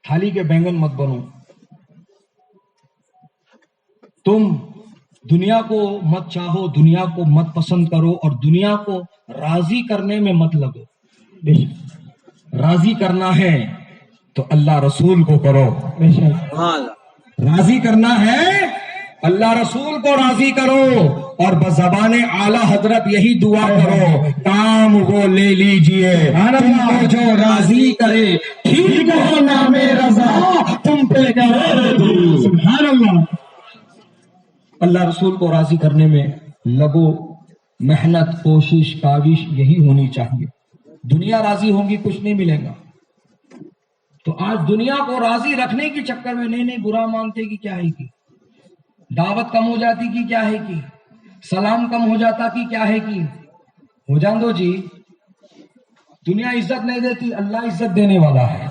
تھالی کے بینگن مت بنو. تم دنیا کو مت چاہو، دنیا کو مت پسند کرو، اور دنیا کو راضی کرنے میں مت لگو. راضی کرنا ہے تو اللہ رسول کو کرو. راضی کرنا ہے اللہ رسول کو راضی کرو، اور بزبان اعلی حضرت یہی دعا کرو، کام وہ لے لیجئے تم کو جو راضی کرے، ٹھیک ہو نام رضا تم پہ کرے. سبحان اللہ. اللہ رسول کو راضی کرنے میں لگو محنت کوشش کاوش یہی ہونی چاہیے. دنیا راضی ہوگی کچھ نہیں ملے گا. تو آج دنیا کو راضی رکھنے کے چکر میں نہیں برا مانتے کہ کیا ہے کی دعوت کم ہو جاتی کی کیا ہے کی سلام کم ہو جاتا کی کیا ہے کی ہو جان دو جی. دنیا عزت نہیں دیتی, اللہ عزت دینے والا ہے.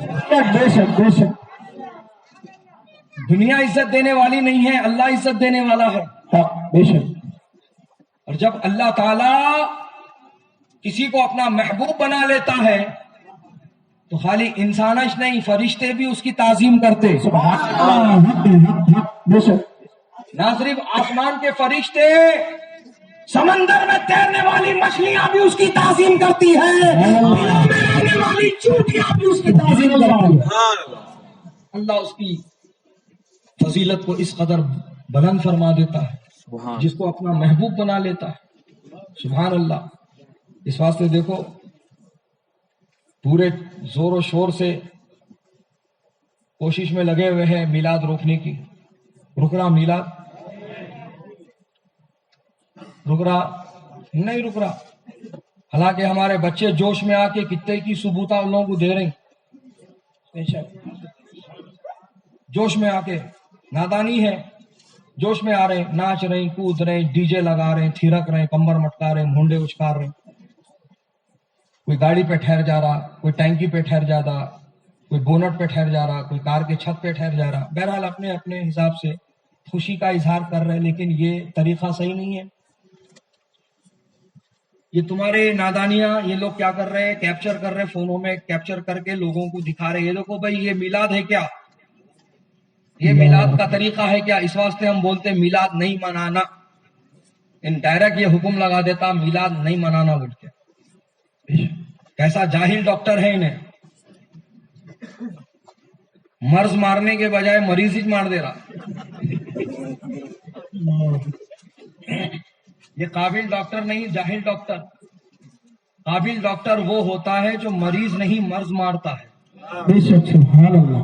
بے شک بے شک. دنیا عزت دینے والی نہیں ہے, اللہ عزت دینے والا ہے. بے شک. اور جب اللہ تعالی کسی کو اپنا محبوب بنا لیتا ہے تو خالی انسانش نہیں, فرشتے بھی اس کی تعظیم کرتے. بے شک. نہ صرف آسمان کے فرشتے, سمندر میں تیرنے والی مچھلیاں بھی اس کی تعظیم کرتی ہیں, رہنے والی چونٹیاں بھی اس کی تعظیم کرتی ہیں. اللہ اس کی فضیلت کو اس قدر بلند فرما دیتا ہے جس کو اپنا محبوب بنا لیتا ہے. سبحان اللہ. اس واسطے دیکھو پورے زور و شور سے کوشش میں لگے ہوئے ہیں میلاد روکنے کی. رک رہا میلاد؟ رک رہا نہیں رک رہا. حالانکہ ہمارے بچے جوش میں آ کے کتے کی ثبوتا ان لوگوں کو دے رہے ہیں. جوش میں آ کے نادانی ہے, جوش میں آ رہے ہیں, ناچ رہے ہیں, کود رہے ہیں, ڈی جے لگا رہے ہیں, تھرک رہے ہیں, کمر مٹکا رہے ہیں, مونڈے اچکار رہے ہیں. کوئی گاڑی پہ ٹھہر جا رہا, کوئی ٹینکی پہ ٹھہر جا رہا, کوئی بونٹ پہ ٹھہر جا رہا, کوئی کار کے چھت پہ ٹھہر جا رہا. بہرحال اپنے اپنے حساب سے خوشی کا اظہار کر رہے ہیں, لیکن یہ طریقہ صحیح نہیں ہے. یہ تمہارے نادانیاں یہ لوگ کیا کر رہے ہیں, کیپچر کر رہے ہیں فونوں میں, کیپچر کر کے لوگوں کو دکھا رہے ہیں. یہ دیکھو بھائی یہ میلاد ہے کیا, یہ میلاد کا طریقہ ہے کیا. اس واسطے ہم بولتے ہیں میلاد نہیں منانا. ان ڈائریکٹ یہ حکم لگا دیتا میلاد نہیں منانا بول کے. کیسا جاہل ڈاکٹر ہے, انہیں مرض مارنے کے بجائے مریض ہی مار دے رہا. یہ قابل ڈاکٹر نہیں, جاہل ڈاکٹر. قابل ڈاکٹر وہ ہوتا ہے جو مریض نہیں مرض مارتا ہے. سبحان اللہ.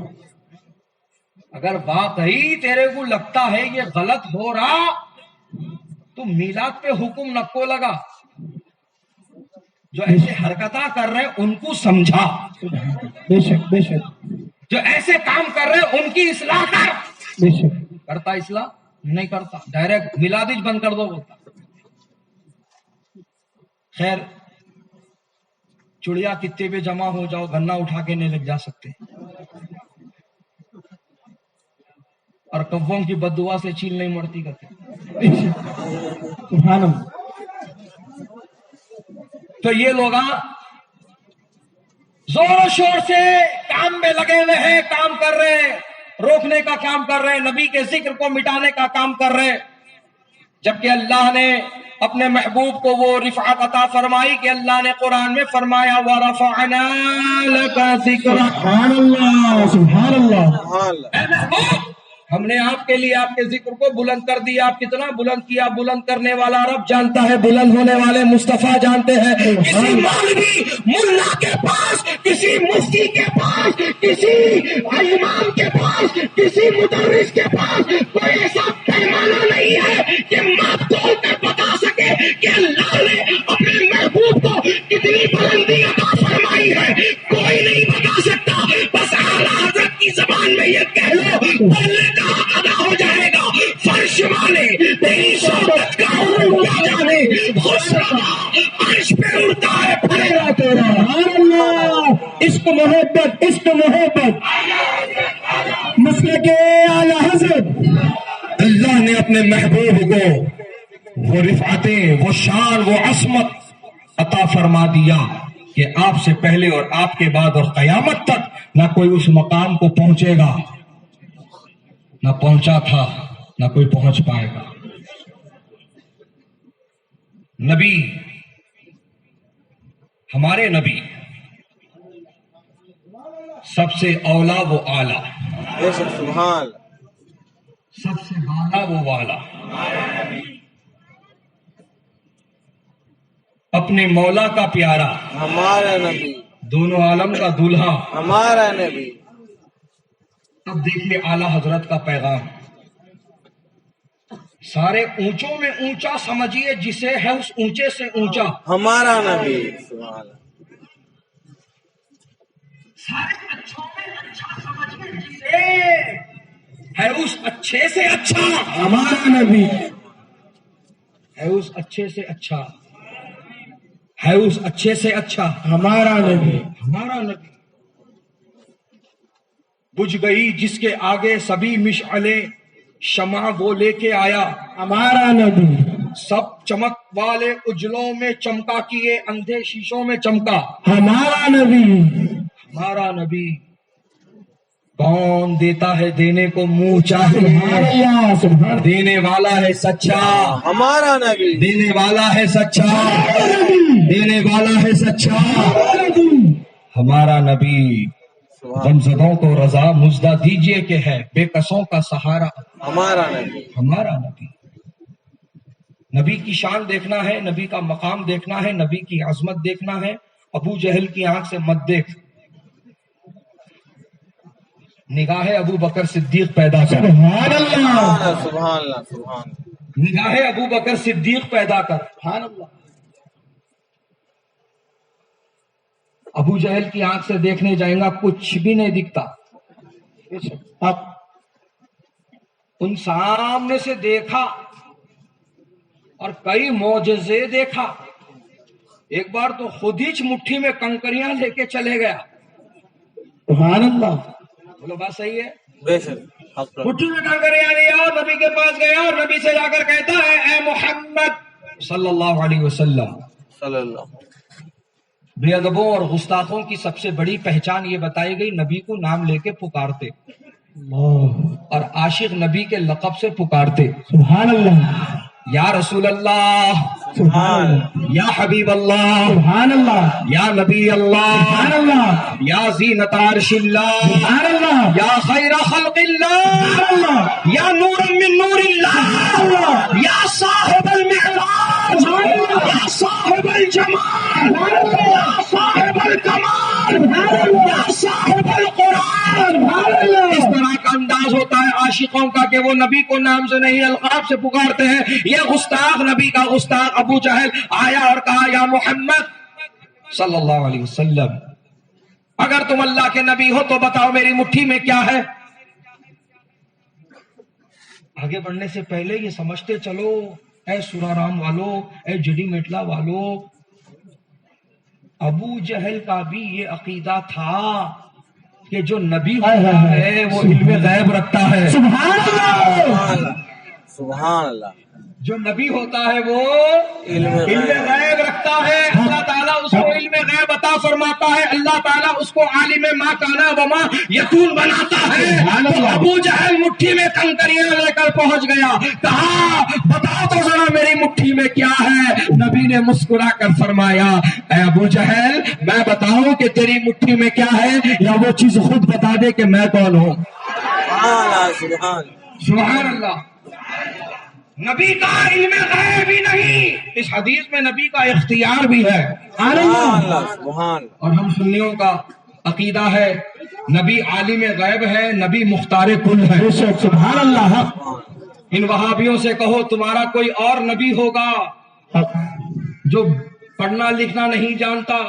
اگر واقعی تیرے کو لگتا ہے یہ غلط ہو رہا تو میلاد پہ حکم نکو لگا. جو ایسے حرکتاں کر رہے ان کو سمجھا. بے شک بے شک. جو ایسے کام کر رہے ان کی اصلاح کر. بے شک. کرتا اصلاح نہیں کرتا, ڈائریکٹ میلاد ہی بند کر دو بولتا. خیر چڑیا کتے پہ جمع ہو جاؤ, گنا اٹھا کے نہیں لگ جا سکتے, اور کبوں کی بددعا سے چیل نہیں مرتی کرتے. سبحان اللہ. تو یہ لوگ زور و شور سے کام میں لگے ہوئے ہیں, کام کر رہے ہیں, روکنے کا کام کر رہے ہیں, نبی کے ذکر کو مٹانے کا کام کر رہے ہیں, جبکہ اللہ نے اپنے محبوب کو وہ رفعت عطا فرمائی کہ اللہ نے قرآن میں فرمایا وَرَفَعْنَا لَكَ ذِكْرَكَ. سبحان اللہ سبحان اللہ. اے محبوب ہم نے آپ کے لیے آپ کے ذکر کو بلند کر دیا. آپ کتنا بلند کیا, بلند کرنے والا رب جانتا ہے, بلند ہونے والے مصطفیٰ جانتے ہیں. کسی مولوی ملا کے پاس, کسی مفتی کے پاس, کسی امام کے پاس, کسی مدرس کے پاس کوئی ایسا پیمانہ نہیں ہے کہ مات کھول کر بتا سکے کہ اللہ نے اپنے محبوب کو کتنی بلندی عطا فرمائی ہے. کوئی نہیں بتا سکتا. بس اعلیٰ حضرت کی زبان میں یہ کہہ لو, بولنے کا ادا ہو جائے گا. فرش والے تیری صحبت کا حکم کیا جانے, خوش رہا عرش پہ اڑتا ہے پھیلا تیرا. عشق محبت عشق محبت مسلک اعلیٰ حضرت. اللہ نے اپنے محبوب کو وہ رفعتیں, وہ شان, وہ عصمت عطا فرما دیا کہ آپ سے پہلے اور آپ کے بعد اور قیامت تک نہ کوئی اس مقام کو پہنچے گا, نہ پہنچا تھا, نہ کوئی پہنچ پائے گا. نبی, ہمارے نبی سب سے اولا وہ آلہ, سبحان. سب سے بالا وہ والا. اپنے مولا کا پیارا, ہمارا نبی, دونوں عالم کا دولہا. ہمارا نبی. اب دیکھیے اعلیٰ حضرت کا پیغام سارے اونچوں میں اونچا سمجھیے جسے ہے اس اونچے سے اونچا. ہمارا نبی. سبحان اللہ. سارے اچھوں میں اچھا سمجھیے جسے ہے اس اچھے سے اچھا. ہمارا نبی ہے اس اچھے سے اچھا. ہے اس اچھے سے اچھا. ہمارا نبی ہمارا نبی. بجھ گئی جس کے آگے سبھی مشعلیں شمع وہ لے کے آیا. ہمارا نبی سب چمک والے اجلوں میں چمکا کیے اندھے شیشوں میں چمکا. ہمارا نبی ہمارا نبی. کون دیتا ہے دینے کو منہ چاہے. سبحان اللہ سبحان دینے والا ہے سچا. ہمارا نبی. دینے والا ہے سچا. دینے والا ہے سچا. ہمارا نبی. غمزدوں کو رضا مزدہ دیجئے کہ ہے بے کسوں کا سہارا. ہمارا نبی. ہمارا نبی. نبی کی شان دیکھنا ہے, نبی کا مقام دیکھنا ہے, نبی کی عظمت دیکھنا ہے. ابو جہل کی آنکھ سے مت دیکھ. نگاہ ابو بکر صدیق پیدا کر. سبحان اللہ سبحان اللہ. سبحان اللہ. نگاہ ابو بکر صدیق پیدا کر. سبحان اللہ. ابو جہل کی آنکھ سے دیکھنے جائیں گا کچھ بھی نہیں دکھتا. اب ان سامنے سے دیکھا اور کئی معجزے دیکھا. ایک بار تو خود ہی مٹھی میں کنکریاں لے کے چلے گیا. سبحان اللہ. بولو بات صحیح ہے. بے شک. حق رب. مٹھی میں کنکریاں لیا اور نبی کے پاس گیا اور نبی سے جا کر کہتا ہے اے محمد صلی اللہ علیہ وسلم. صلی اللہ. بے ادبوں اور گستاخوں کی سب سے بڑی پہچان یہ بتائی گئی نبی کو نام لے کے پکارتے اور عاشق نبی کے لقب سے پکارتے. سبحان اللہ یا رسول اللہ, سبحان اللہ یا حبیب اللہ, سبحان اللہ یا نبی اللہ, سبحان اللہ یا زینت عرش اللہ, سبحان اللہ یا خیر خلق اللہ, سبحان اللہ یا نور من نور اللہ, یا صاحب المعراج, یا صاحب الجمال, یا صاحب الکمال, یا صاحب القرآن. اس طرح کا انداز ہوتا ہے عاشقوں کا کہ وہ نبی کو نام سے نہیں القاب سے پکارتے ہیں. یہ گستاخ نبی کا گستاخ ابو جہل آیا اور کہا یا محمد صلی اللہ علیہ وسلم اگر تم اللہ کے نبی ہو تو بتاؤ میری مٹھی میں کیا ہے. آگے بڑھنے سے پہلے یہ سمجھتے چلو اے سورارام والو, اے جڈی میٹلا والو, ابو جہل کا بھی یہ عقیدہ تھا کہ جو نبی ہوتا ہے وہ علم غیب رکھتا ہے. سبحان اللہ سبحان اللہ. جو نبی ہوتا ہے وہ علم غیب رکھتا ہے. اللہ تعالیٰ اس کو علم غیب عطا فرماتا ہے. اللہ تعالیٰ اس کو عالم ما کانا وما یکون بناتا ہے. تو ابو جہل مٹھی میں کنکریاں لے کر پہنچ گیا. کہا بتاؤ تو ذرا میری مٹھی میں کیا ہے. نبی نے مسکرا کر فرمایا اے ابو جہل میں بتاؤں کہ تیری مٹھی میں کیا ہے یا وہ چیز خود بتا دے کہ میں کون ہوں. سبحان. سبحان اللہ. نبی کا علم غیب ہی نہیں, اس حدیث میں نبی کا اختیار بھی ہے. سبحان. اور ہم سنیوں کا عقیدہ ہے نبی عالم غیب ہے, نبی مختار کل ہے. سبحان اللہ. ان وہابیوں سے کہو تمہارا کوئی اور نبی ہوگا جو پڑھنا لکھنا نہیں جانتا,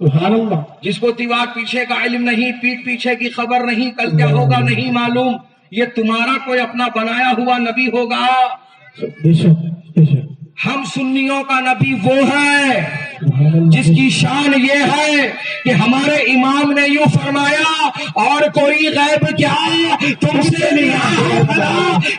سبحان اللہ. جس کو دیوار پیچھے کا علم نہیں, پیٹ پیچھے کی خبر نہیں, کل کیا ہوگا نہیں معلوم. یہ تمہارا کوئی اپنا بنایا ہوا نبی ہوگا. بے شک بے شک. ہم سنیوں کا نبی وہ ہے جس کی شان یہ ہے کہ ہمارے امام نے یوں فرمایا اور کوئی غیب کیا تم سے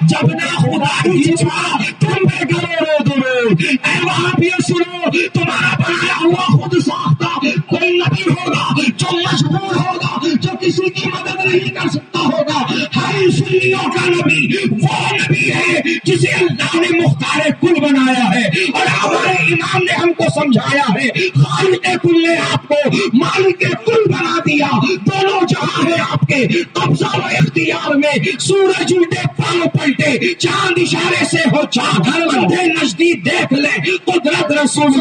جب نہ خدا کھینچا تم پہ کروڑوں درود. اے وہابیوں سنو, تمہارا بنایا ہوا خود ساختہ کوئی نبی ہوگا جو مجبور ہوگا, جو کسی کی مدد نہیں کر سکتا ہوگا. ہم سنیوں کا نبی وہ نبی ہے جسے اللہ نے مختار کل بنایا ہے اور ہمارے امام نے ہم کو سمجھایا ہے خالق کل نے آپ کو مالک کل بنا دیا. دونوں جہاں ہے آپ کے قبضہ و اختیار میں. سورج الٹے پاؤں پلٹے, چاند اشارے سے ہو چاند, اندھے نزدیک دیکھ لے قدرت رسول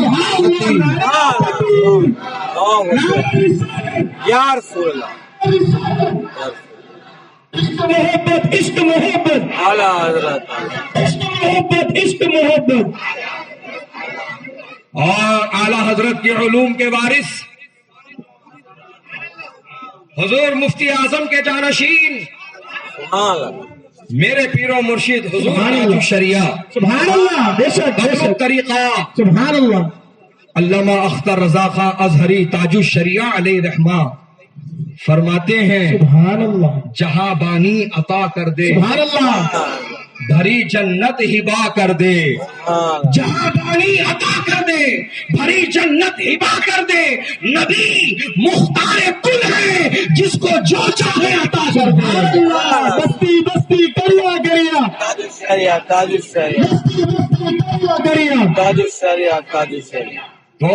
یا رسول اللہ. عشق محبت عشق محبت اعلیٰ حضرت عشق محبت عشق محبت. اور اعلی حضرت کے علوم کے وارث حضور مفتی اعظم کے جانشین سبحان اللہ میرے پیر و مرشد حضور تاج الشریعہ سبحان اللہ. بے شک بے قبل شک. طریقہ سبحان اللہ. علامہ اختر رضا خان ازہری تاج الشریعہ علیہ رحمہ فرماتے ہیں سبحان اللہ. جہاں بانی عطا کر دے سبحان اللہ. بھری جنت ہبا کر دے جہاں بانی عطا کر دے بھری جنت ہبا کر دے. نبی مختار کل ہے جس کو جو چاہے عطا کر دے. بستی بستی کریا کریا تاج الشریعہ تاج الشریعہ بستی بستی کریا کریا. تاج الشریعہ تاج الشریعہ. تو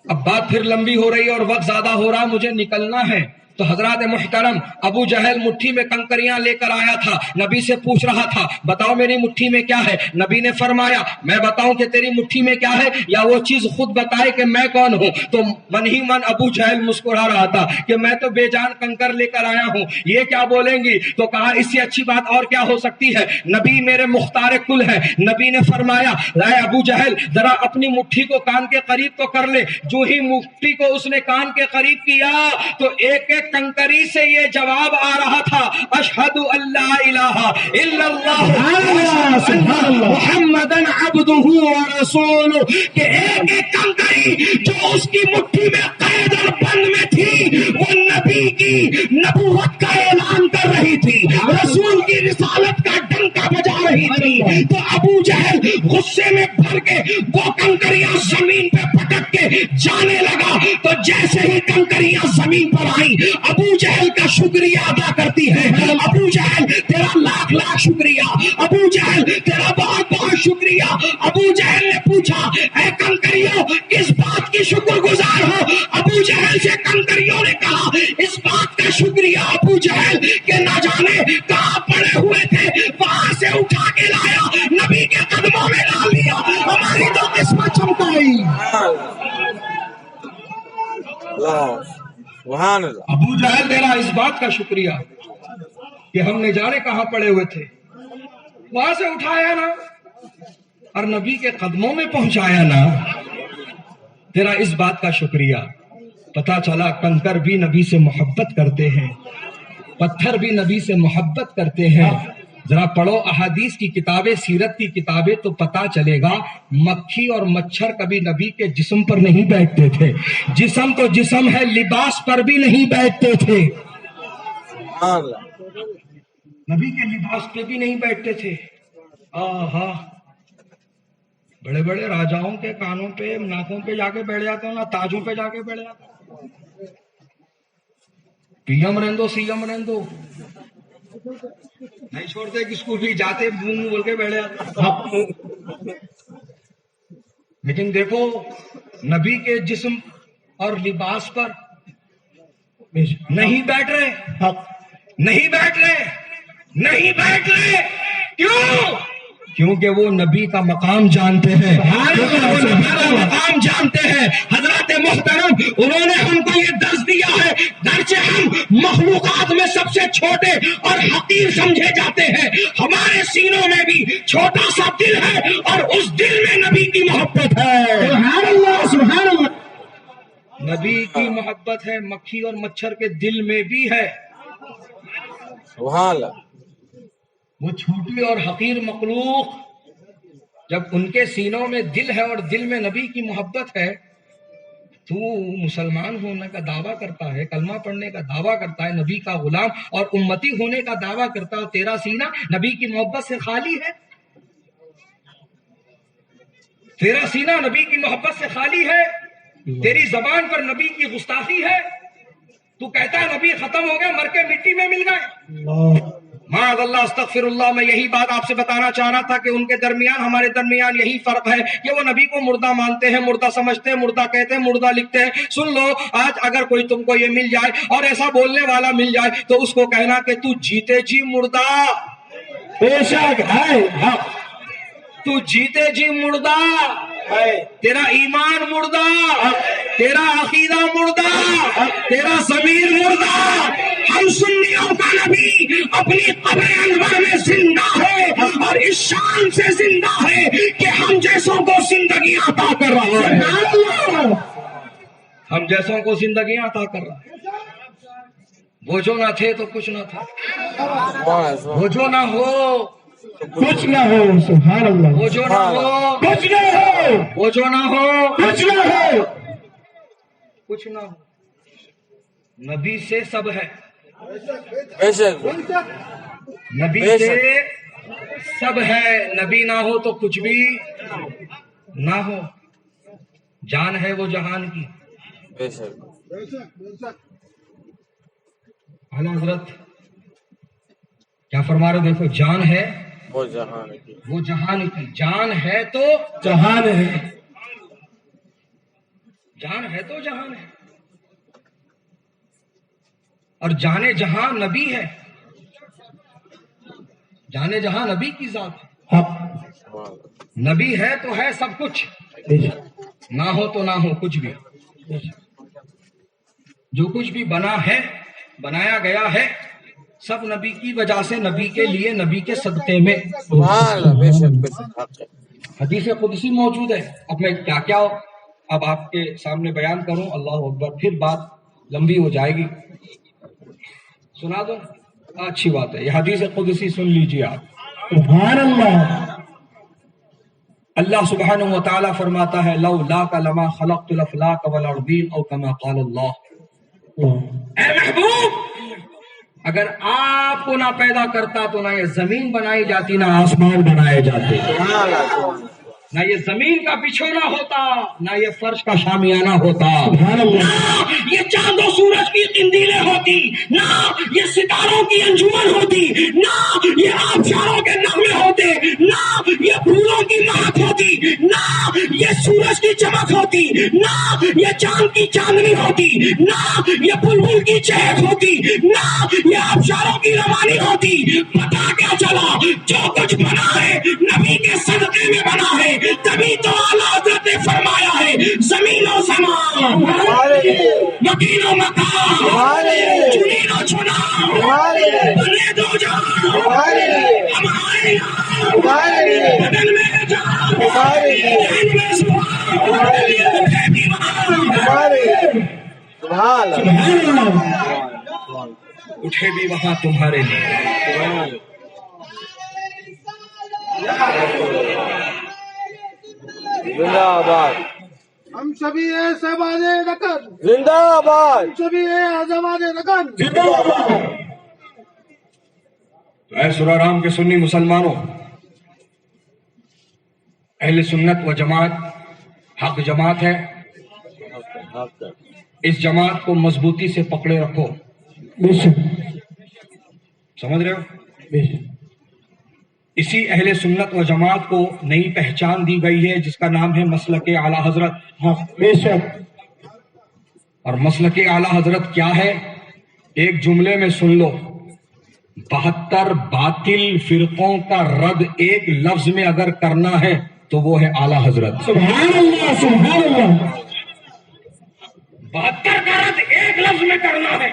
اب بات پھر لمبی ہو رہی ہے اور وقت زیادہ ہو رہا ہے، مجھے نکلنا ہے. تو حضرات محترم ابو جہل مٹھی میں کنکریاں لے کر آیا تھا، نبی سے پوچھ رہا تھا بتاؤ میری مٹھی میں کیا ہے. نبی نے فرمایا میں بتاؤں کہ تیری مٹھی میں کیا ہے یا وہ چیز خود بتائے کہ میں کون ہوں. تو من ہی من ابو جہل مسکرا رہا تھا کہ میں تو بے جان کنکر لے کر آیا ہوں، یہ کیا بولیں گی. تو کہا اس سے اچھی بات اور کیا ہو سکتی ہے، نبی میرے مختار کل ہے. نبی نے فرمایا اے ابو جہل ذرا اپنی مٹھی کو کان کے قریب تو کر لے. جو ہی مٹھی کو اس نے کان کے قریب کیا تو ایک ایک کنکری سے یہ جواب آ رہا تھا اشہد اللہ الہ الا اللہ سبحان اللہ. محمدن عبدہ ورسولہ. کہ ایک ایک کنکری جو اس کی مٹھی میں قید اور بند میں تھی وہ نبی کی نبوت کا اعلان کر رہی تھی، رسول کی رسالت کا ڈنکا بجا رہی تھی. تو ابو جہل غصے میں بھر کے وہ کنکریاں زمین پہ پٹک کے جانے لگا. تو جیسے ہی کنکریاں زمین پر آئیں ابو جہل کا شکریہ ادا کرتی ہے. ابو جہل تیرا لاکھ لاکھ شکریہ، ابو جہل تیرا بہت بہت شکریہ. ابو جہل نے پوچھا اے کنکریوں کس بات کی شکر گزار ہو. ابو جہل سے کنکریوں نے کہا اس بات کا شکریہ ابو جہل کہ نہ جانے کہاں پڑے ہوئے تھے وہاں سے اٹھا کے لایا، نبی کے قدموں میں ڈال لیا، ہماری تو قسمت چمکائی. سبحان اللہ. ابو جہل تیرا اس بات کا شکریہ کہ ہم نے جانے کہاں پڑے ہوئے تھے وہاں سے اٹھایا نا اور نبی کے قدموں میں پہنچایا نا. تیرا اس بات کا شکریہ. پتا چلا کنکر بھی نبی سے محبت کرتے ہیں، پتھر بھی نبی سے محبت کرتے ہیں. ذرا پڑھو احادیث کی کتابیں، سیرت کی کتابیں تو پتا چلے گا مکھی اور مچھر کبھی نبی کے جسم پر نہیں بیٹھتے تھے. جسم تو جسم ہے، لباس پر بھی نہیں بیٹھتے تھے. سبحان اللہ. نبی کے لباس پہ بھی نہیں بیٹھتے تھے. آہا بڑے بڑے راجاؤں کے کانوں پہ ناکوں پہ جا کے بیٹھ جاتے ہیں نا، تاجوں پہ جا کے بیٹھ جاتے ہیں. پی ایم رہندو سی ایم رہندو نہیں چھوڑتے کس کو بھی، جاتے بون بول کے بیٹھ جاتے. لیکن دیکھو نبی کے جسم اور لباس پر نہیں بیٹھ رہے، نہیں بیٹھ رہے، نہیں بیٹھ رہے. کیوں؟ کیونکہ وہ نبی کا مقام جانتے ہیں، مقام جانتے ہیں. حضرات محترم انہوں نے ہم کو یہ درس دیا ہے گرچہ ہم مخلوقات میں سب سے چھوٹے اور حقیر سمجھے جاتے ہیں، ہمارے سینوں میں بھی چھوٹا سا دل ہے اور اس دل میں نبی کی محبت ہے. سبحان اللہ سبحان اللہ. نبی کی محبت ہے، مکھی اور مچھر کے دل میں بھی ہے. سبحان اللہ. وہ چھوٹی اور حقیر مخلوق جب ان کے سینوں میں دل ہے اور دل میں نبی کی محبت ہے، تو مسلمان ہونے کا دعویٰ کرتا ہے، کلمہ پڑھنے کا دعویٰ کرتا ہے، نبی کا غلام اور امتی ہونے کا دعویٰ کرتا ہے، تیرا سینہ نبی کی محبت سے خالی ہے. تیرا سینہ نبی کی محبت سے خالی ہے، تیری زبان پر نبی کی گستاخی ہے. تو کہتا ہے نبی ختم ہو گئے، مر کے مٹی میں مل گئے. معاذ اللہ استغفر اللہ. میں یہی بات آپ سے بتانا چاہ رہا تھا کہ ان کے درمیان ہمارے درمیان یہی فرق ہے کہ وہ نبی کو مردہ مانتے ہیں، مردہ سمجھتے ہیں، مردہ کہتے ہیں، مردہ لکھتے ہیں. سن لو آج اگر کوئی تم کو یہ مل جائے اور ایسا بولنے والا مل جائے تو اس کو کہنا کہ تو جیتے جی مردہ. بے شک ہے. تو جیتے جی مردہ، تیرا ایمان مردہ، تیرا عقیدہ مردہ، تیرا ضمیر مردہ. ہم سنیوں کا نبی اپنی قبر انور میں زندہ ہے اور اس شان سے زندہ ہے کہ ہم جیسوں کو زندگی عطا کر رہا ہے. ہم جیسوں کو زندگی عطا کر رہا ہے. وہ جو نہ تھے تو کچھ نہ تھا, وہ جو نہ ہو کچھ نہ ہو. سبحان اللہ. وہ جو نہ ہو کچھ نہ ہو. وہ جو نہ ہو کچھ نہ ہو. کچھ نہ ہو. نبی سے سب ہے, نبی سے سب ہے. نبی نہ ہو تو کچھ بھی نہ ہو. جان ہے وہ جہان کی. اعلیٰ حضرت کیا فرما رہے, دیکھو جان ہے وہ جہان کی. جان ہے تو جہان ہے. جان ہے تو جہان ہے. اور جانے جہاں نبی ہے. جانے جہاں نبی کی ذات ہے. حق. نبی ہے تو ہے سب کچھ, نہ ہو تو نہ ہو کچھ بھی. جو کچھ بھی بنا ہے, بنایا گیا ہے, سب نبی کی وجہ سے, نبی کے لیے, نبی کے صدقے میں. حدیث قدسی موجود ہے. اب میں کیا کیا اب آپ کے سامنے بیان کروں, اللہ اکبر, پھر بات لمبی ہو جائے گی. سنا دو, اچھی بات ہے. یہ حدیث قدسی سن لیجیے آپ. سبحان اللہ. اللہ سبحانہ و تعالیٰ فرماتا ہے, لولاک لما خلقت الافلاک والارضین او کما قال اللہ. اے محبوب, اگر آپ کو نہ پیدا کرتا تو نہ یہ زمین بنائی جاتی, نہ آسمان بنائے جاتے, نہ یہ زمین کا بچھونا ہوتا, نہ یہ فرش کا شامیانہ ہوتا, نہ یہ چاند و سورج کی قندیلیں ہوتی, نہ یہ ستاروں کی انجمن ہوتی, نہ یہ آبشاروں کے نغمے ہوتے, نہ یہ پھولوں کی مہک ہوتی, نہ یہ سورج کی چمک ہوتی, نہ یہ چاند کی چاندنی ہوتی, نہ یہ بلبل کی چہک ہوتی, نہ یہ آبشاروں کی روانی ہوتی. پتا کیا چلا, جو کچھ بنا ہے نبی کے صدقے میں بنا ہے. تبھی تو اعلیٰ حضرت نے فرمایا ہے, زمین و زمان, مکین و مکان, چنین و چنا, بنے دو جان, ہمارے یہاں بدن میں جان, جان میں سبحان, اٹھے بھی وہاں تمہارے لیے. زندہ آباد. ہم سبھی ہیں صاحبان رکن, زندہ آباد. ہم سبھی ہیں آزمان رکن. تو اے سرارام کے سنی مسلمانوں, اہل سنت و جماعت حق جماعت ہے. اس جماعت کو مضبوطی سے پکڑے رکھو. سمجھ رہے ہو؟ اسی اہل سنت و جماعت کو نئی پہچان دی گئی ہے جس کا نام ہے مسلک اعلیٰ حضرت. بے شک. اور مسلک اعلیٰ حضرت کیا ہے, ایک جملے میں سن لو, 72 باطل فرقوں کا رد ایک لفظ میں اگر کرنا ہے تو وہ ہے اعلیٰ حضرت. سبحان اللہ. سبحان اللہ. 72 کا رد ایک لفظ میں کرنا ہے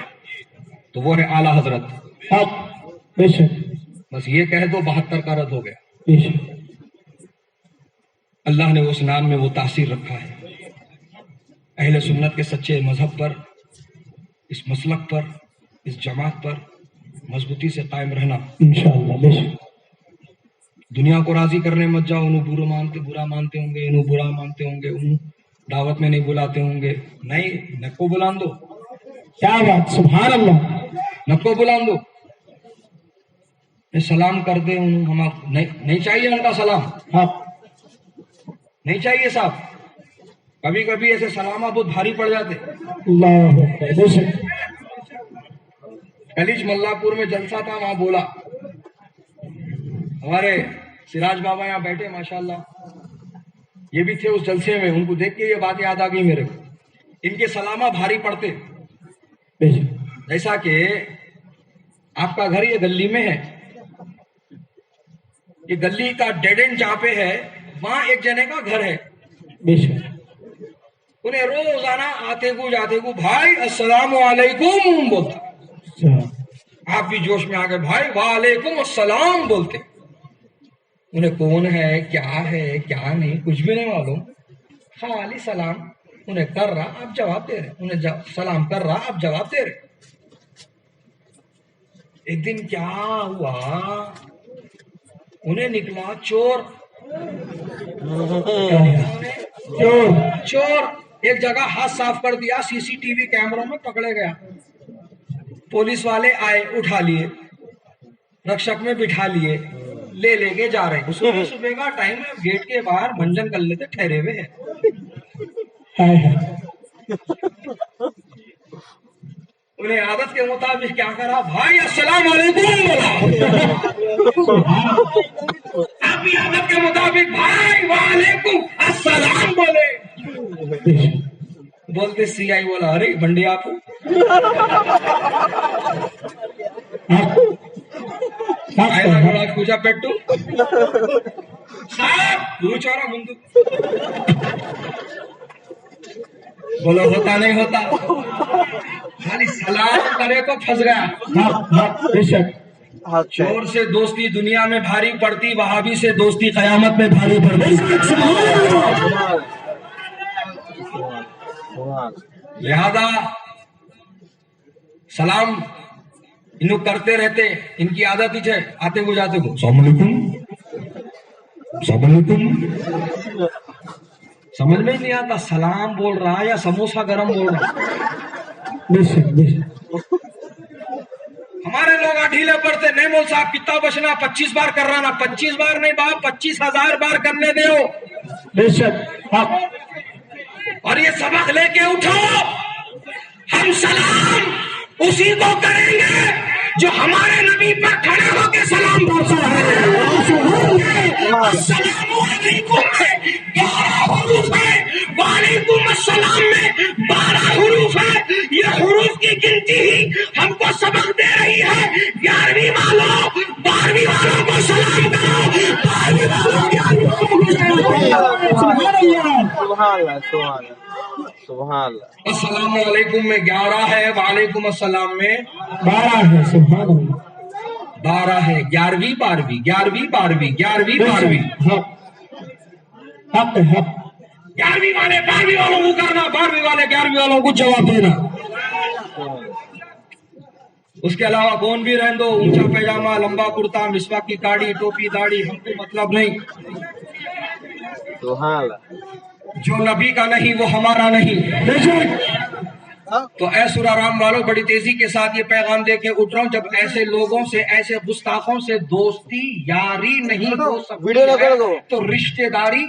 تو وہ ہے اعلیٰ حضرت. حق. بے شک. بس یہ کہہ دو 72 کا رد ہو گیا. بے شک. اللہ نے اس نام میں وہ تاثیر رکھا ہے. اہل سنت کے سچے مذہب پر, اس مسلک پر, اس جماعت پر مضبوطی سے قائم رہنا. انشاءاللہ. بے شک. دنیا کو راضی کرنے مت جاؤ. انہوں برا مانتے ہوں گے, انہوں برا مانتے ہوں گے, انہوں دعوت میں نہیں بلاتے ہوں گے. نہیں, نکو بلان دو. کیا بات. سبحان اللہ. نکو بلان دو. سلام کر دے, ہم نہیں چاہیے ان کا سلام. حق. نہیں چاہیے صاحب. کبھی کبھی ایسے سلامہ بہت بھاری پڑ جاتے. اللہ اکبر. بے شک. کلیج ملا پور میں جلسہ تھا, وہاں بولا, ہمارے سراج بابا یہاں بیٹھے ماشاءاللہ, یہ بھی تھے اس جلسے میں. ان کو دیکھ کے یہ بات یاد آ گئی میرے کو. ان کے سلامہ بھاری پڑتے. بے شک. جیسا کہ آپ کا گھر یہ گلی میں ہے, یہ گلی کا ڈیڈ اینڈ جہاں پہ ہے وہاں ایک جنے کا گھر ہے. بے شک. انہیں روزانہ آتے کو جاتے کو بھائی السلام علیکم بولتا. اچھا. آپ بھی جوش میں آ گئے بھائی وعلیکم السلام بولتے. انہیں کون ہے کیا نہیں کچھ بھی نہیں معلوم, خالی سلام انہیں کر رہا آپ جواب دے رہے, انہیں سلام کر رہا آپ جواب دے رہے. ایک دن کیا ہوا, انہیں نکلا چور. چور ایک جگہ ہاتھ صاف کر دیا, سی سی ٹی وی کیمروں میں پکڑے گیا. پولیس والے آئے, اٹھا لیے, رکشک میں بٹھا لیے, لے کے جا رہے ہیں. صبح کا ٹائم ہے, گیٹ کے باہر منجن کر لیتے ٹھہرے ہوئے ہیں. انہیں عادت کے مطابق کیا کرا, بھائی السلام علیکم بولا. آپ بھی عادت کے مطابق بھائی وعلیکم السلام بولے. بولتے سی آئی بولا ارے بنڈی آپ پوچھا پیٹو صاحب پوچھو نا منتو. بولو ہوتا نہیں ہوتا, خالی سلام کرے تو پھنس گیا. چور سے دوستی دنیا میں بھاری پڑتی, وہابی سے دوستی قیامت میں بھاری پڑتی. لہذا سلام ان کرتے رہتے, ان کی عادت ہی ہے. آتے کو جاتے کو السلام علیکم السلام علیکم, سمجھ میں نہیں آتا سلام بول رہا یا سموسہ گرم بول رہا. ہمارے لوگ ڈھیلے پڑتے, نہیں مول صاحب کتنا بچنا, 25 بار کر رہا نا. 25 بار نہیں باپ 25,000 بار کرنے دو. اور یہ سبق لے کے اٹھو, ہم سلام اسی کو کریں گے جو ہمارے نبی پر کھڑے ہو کے سلام پہنچا ہے. السلام علیکم میں 11 حروف ہے, وعلیکم السلام میں 12 حروف ہے. یہ حروف کی گنتی ہی ہم کو سبق دے رہی ہے. 11ویں والوں 12ویں والوں کو سلام کرو, 12ویں والوں 11ویں سبحان اللہ. السلام علیکم میں 11 ہے, وعلیکم السلام میں 12 ہے. سبحان اللہ. 12 ہے. 11ویں 12ویں 11ویں 12ویں 11ویں 12ویں. 11ویں والے 12ویں والوں کو کرنا, 12ویں والے 11ویں والوں کو جواب دینا. اس کے علاوہ کون بھی رہن دو, اونچا پیجامہ, لمبا کرتا, مسواک کی کاڑی, ٹوپی, داڑھی, ہم کو مطلب نہیں. سبحان اللہ. جو نبی کا نہیں وہ ہمارا نہیں. تو اے سورہ رام والوں, بڑی تیزی کے ساتھ یہ پیغام دے کے اٹھ رہا ہوں, جب ایسے لوگوں سے, ایسے گستاخوں سے دوستی یاری نہیں ہو سکتی ہے تو رشتے داری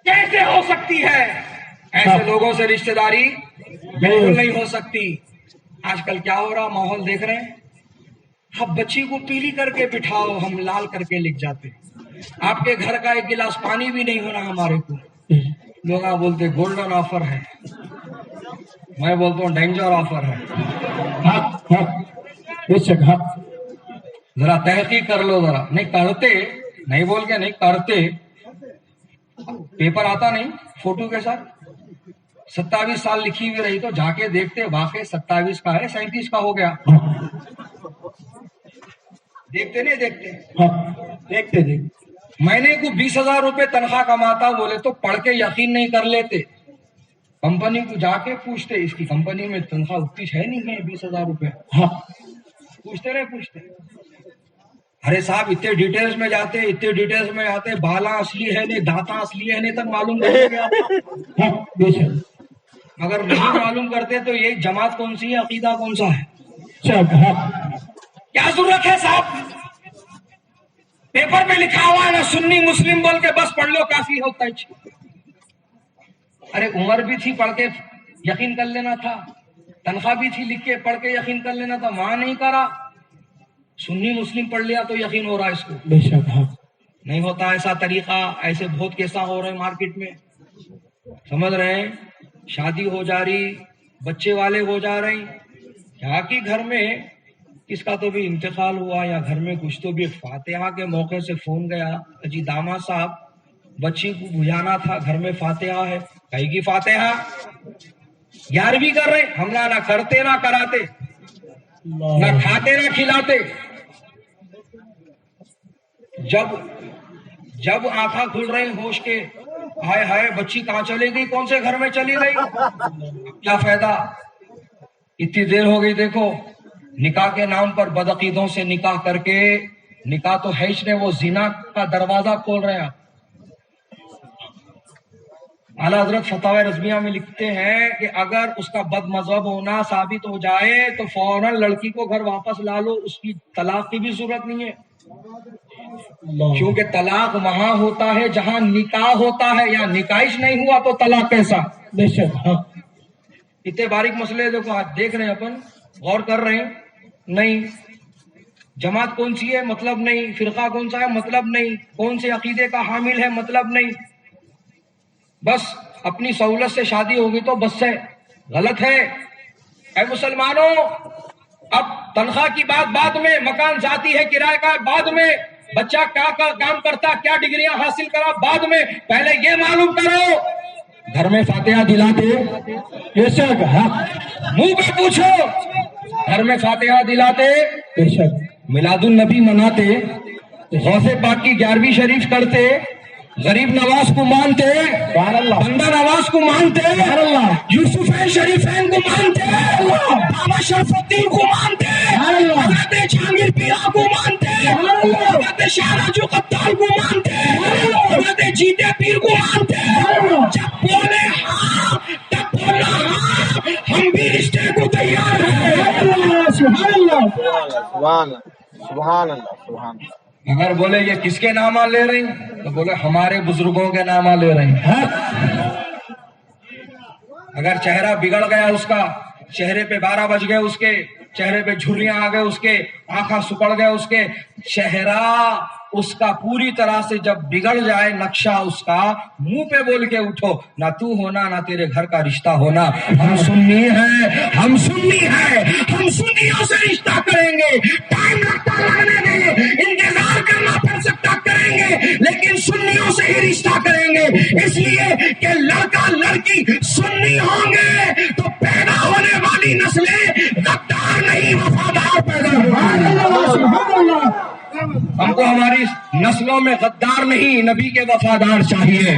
کیسے ہو سکتی ہے؟ ایسے لوگوں سے رشتے داری بالکل نہیں ہو سکتی. آج کل کیا ہو رہا ماحول دیکھ رہے ہیں, اب بچی کو پیلی کر کے بٹھاؤ, ہم لال کر کے لکھ جاتے. آپ کے گھر کا ایک گلاس پانی بھی نہیں ہونا ہمارے کو. لوگ بولتے گولڈن آفر ہے, میں بولتا ہوں ڈینجر آفر ہے. ذرا تحقیق کر لو ذرا. نہیں کرتے, نہیں بول کے نہیں کرتے. پیپر آتا نہیں فوٹو کے ساتھ, 27 سال لکھی ہوئی رہی تو جا کے دیکھتے, واقعی 27 کا ہے, 37 کا ہو گیا. دیکھتے نہیں دیکھتے. مہینے کو 20,000 روپے تنخواہ کماتا بولے تو پڑھ کے یقین نہیں کر لیتے. کمپنی کو جا کے پوچھتے, اس کی کمپنی میں تنخواہ اتنی ہے نہیں ہے 20,000 روپے. پوچھتے. ارے صاحب اتنے ڈیٹیلز میں جاتے, بالا اصلی ہے نہیں, دانتا اصلی ہے نہیں, تک معلوم کر گیا. اگر نہیں معلوم کرتے تو یہ جماعت کون سی ہے, عقیدہ کون سا ہے, کیا ضرورت ہے صاحب؟ پیپر پہ لکھا ہوا ہے نا سنی مسلم بول کے بس پڑھ لو کافی ہوتا ہے. ارے عمر بھی تھی پڑھ کے یقین کر لینا تھا, تنخواہ بھی تھی لکھ کے پڑھ کے یقین کر لینا تھا. وہاں نہیں کرا, سنی مسلم پڑھ لیا تو یقین ہو رہا ہے اس کو. بے شک نہیں ہوتا ایسا طریقہ. ایسے بہت کیسا ہو رہے ہیں مارکیٹ میں, سمجھ رہے ہیں. شادی ہو جا رہی, بچے والے ہو جا رہے ہیں, کیا کہ گھر میں کس کا تو بھی انتقال ہوا یا گھر میں کچھ تو بھی, فاتحہ کے موقع سے فون گیا, جی داما صاحب بچی کو بجھانا تھا, گھر میں فاتحہ ہے. کہیں کی فاتحہ 11ویں کر رہے, حملہ نہ کرتے نہ کراتے. نہ کھاتے نہ کھلاتے. جب آنکھیں کھل رہی ہوش کے، ہائے ہائے بچی کہاں چلی گئی، کون سے گھر میں چلی گئی، کیا فائدہ، اتنی دیر ہو گئی. دیکھو نکاح کے نام پر بدعقیدوں سے نکاح کر کے، نکاح تو ہے نے، وہ زنا کا دروازہ کھول رہے ہیں. اعلیٰ حضرت فتاوی رضویہ میں لکھتے ہیں کہ اگر اس کا بد مذہب ہونا ثابت ہو جائے تو فوراً لڑکی کو گھر واپس لا لو، اس کی طلاق کی بھی ضرورت نہیں ہے، کیونکہ طلاق وہاں ہوتا ہے جہاں نکاح ہوتا ہے، یا نکاح نہیں ہوا تو طلاق کیسا. بے شک حق. اتنے باریک مسئلے دیکھو، آج دیکھ رہے ہیں اپن، غور کر رہے ہیں. نہیں جماعت کون سی ہے مطلب نہیں، فرقہ کون سا ہے مطلب نہیں، کون سے عقیدے کا حامل ہے مطلب نہیں، بس اپنی سہولت سے شادی ہوگی تو بس ہے. غلط ہے. اے مسلمانوں، اب تنخواہ کی بات بعد میں، مکان ذاتی ہے کرائے کا بعد میں، بچہ کیا کام کرتا، کیا ڈگریاں حاصل کرا بعد میں، پہلے یہ معلوم کرو. گھر میں فاتحہ دلاتے، بے شک حق. منہ پہ پوچھو، گھر میں فاتحہ دلاتے، بے شک. میلاد النبی مناتے، غوث پاک کی 11ویں شریف کرتے، غریب نواز کو مانتے، بندہ نواز کو مانتے، یوسف شریفین کو مانتے، بابا شرف الدین کو مانتے، حضرت جہانگیر پیرا کو مانتے، حضرت شاہ راجو قتال کو مانتے، حضرت جیتے پیر کو مانتے. جب بولے ہاں تب بولنا ہاں، ہم بھی رشتے کو تیار ہیں. سبحان اللہ. سبحان اللہ سبحان اللہ سبحان اللہ. اگر بولے یہ کس کے نامہ لے رہے ہیں تو بولے ہمارے بزرگوں کے نامہ لے رہے ہیں. اگر چہرہ بگڑ گیا اس کا، چہرے پہ 12 بج گئے اس کے، چہرے پہ جھریاں آ گئے اس کے، آنکھیں سکڑ گئے اس کے، چہرہ اس کا پوری طرح سے جب بگڑ جائے نقشہ اس کا، منہ پہ بول کے اٹھو، نہ تو ہونا نہ تیرے گھر کا رشتہ ہونا. ہم سنی ہیں، ہم سنی ہیں، ہم سنیوں سے رشتہ کریں گے. ٹائم لگتا لگنے دیں، انتظار کرنا پڑ سکتا کریں گے، لیکن سنیوں سے ہی رشتہ کریں گے. اس لیے کہ لڑکا لڑکی سنی ہوں گے تو پیدا ہونے والی نسلیں غدار نہیں وفادار پیدا ہوگی. ہم کو ہماری نسلوں میں غدار نہیں، نبی کے وفادار چاہیے.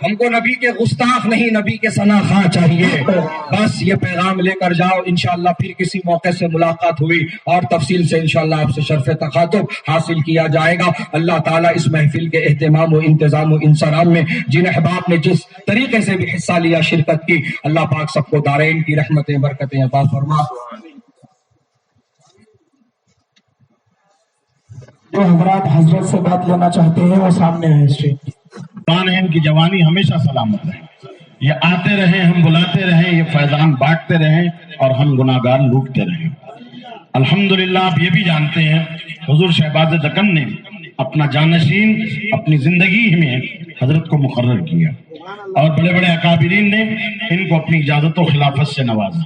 ہم کو نبی کے گستاخ نہیں، نبی کے ثنا خواہ چاہیے. بس یہ پیغام لے کر جاؤ. انشاءاللہ پھر کسی موقع سے ملاقات ہوئی اور تفصیل سے انشاءاللہ آپ سے شرف تخاطب حاصل کیا جائے گا. اللہ تعالیٰ اس محفل کے اہتمام و انتظام و انصرام میں جن احباب نے جس طریقے سے بھی حصہ لیا، شرکت کی، اللہ پاک سب کو دارین کی رحمتیں برکتیں عطا فرما. جو حضرات حضرت سے بات لینا چاہتے ہیں وہ سامنے آئے اسٹریٹ. جوان ہیں، ان کی جوانی ہمیشہ سلامت رہے. یہ آتے رہیں، ہم بلاتے رہیں، یہ فیضان بانٹتے رہیں اور ہم گناہگار لوٹتے رہیں. الحمدللہ آپ یہ بھی جانتے ہیں حضور شہباز دکن نے اپنا جانشین اپنی زندگی میں حضرت کو مقرر کیا اور بڑے بڑے اکابرین نے ان کو اپنی اجازت و خلافت سے نوازا.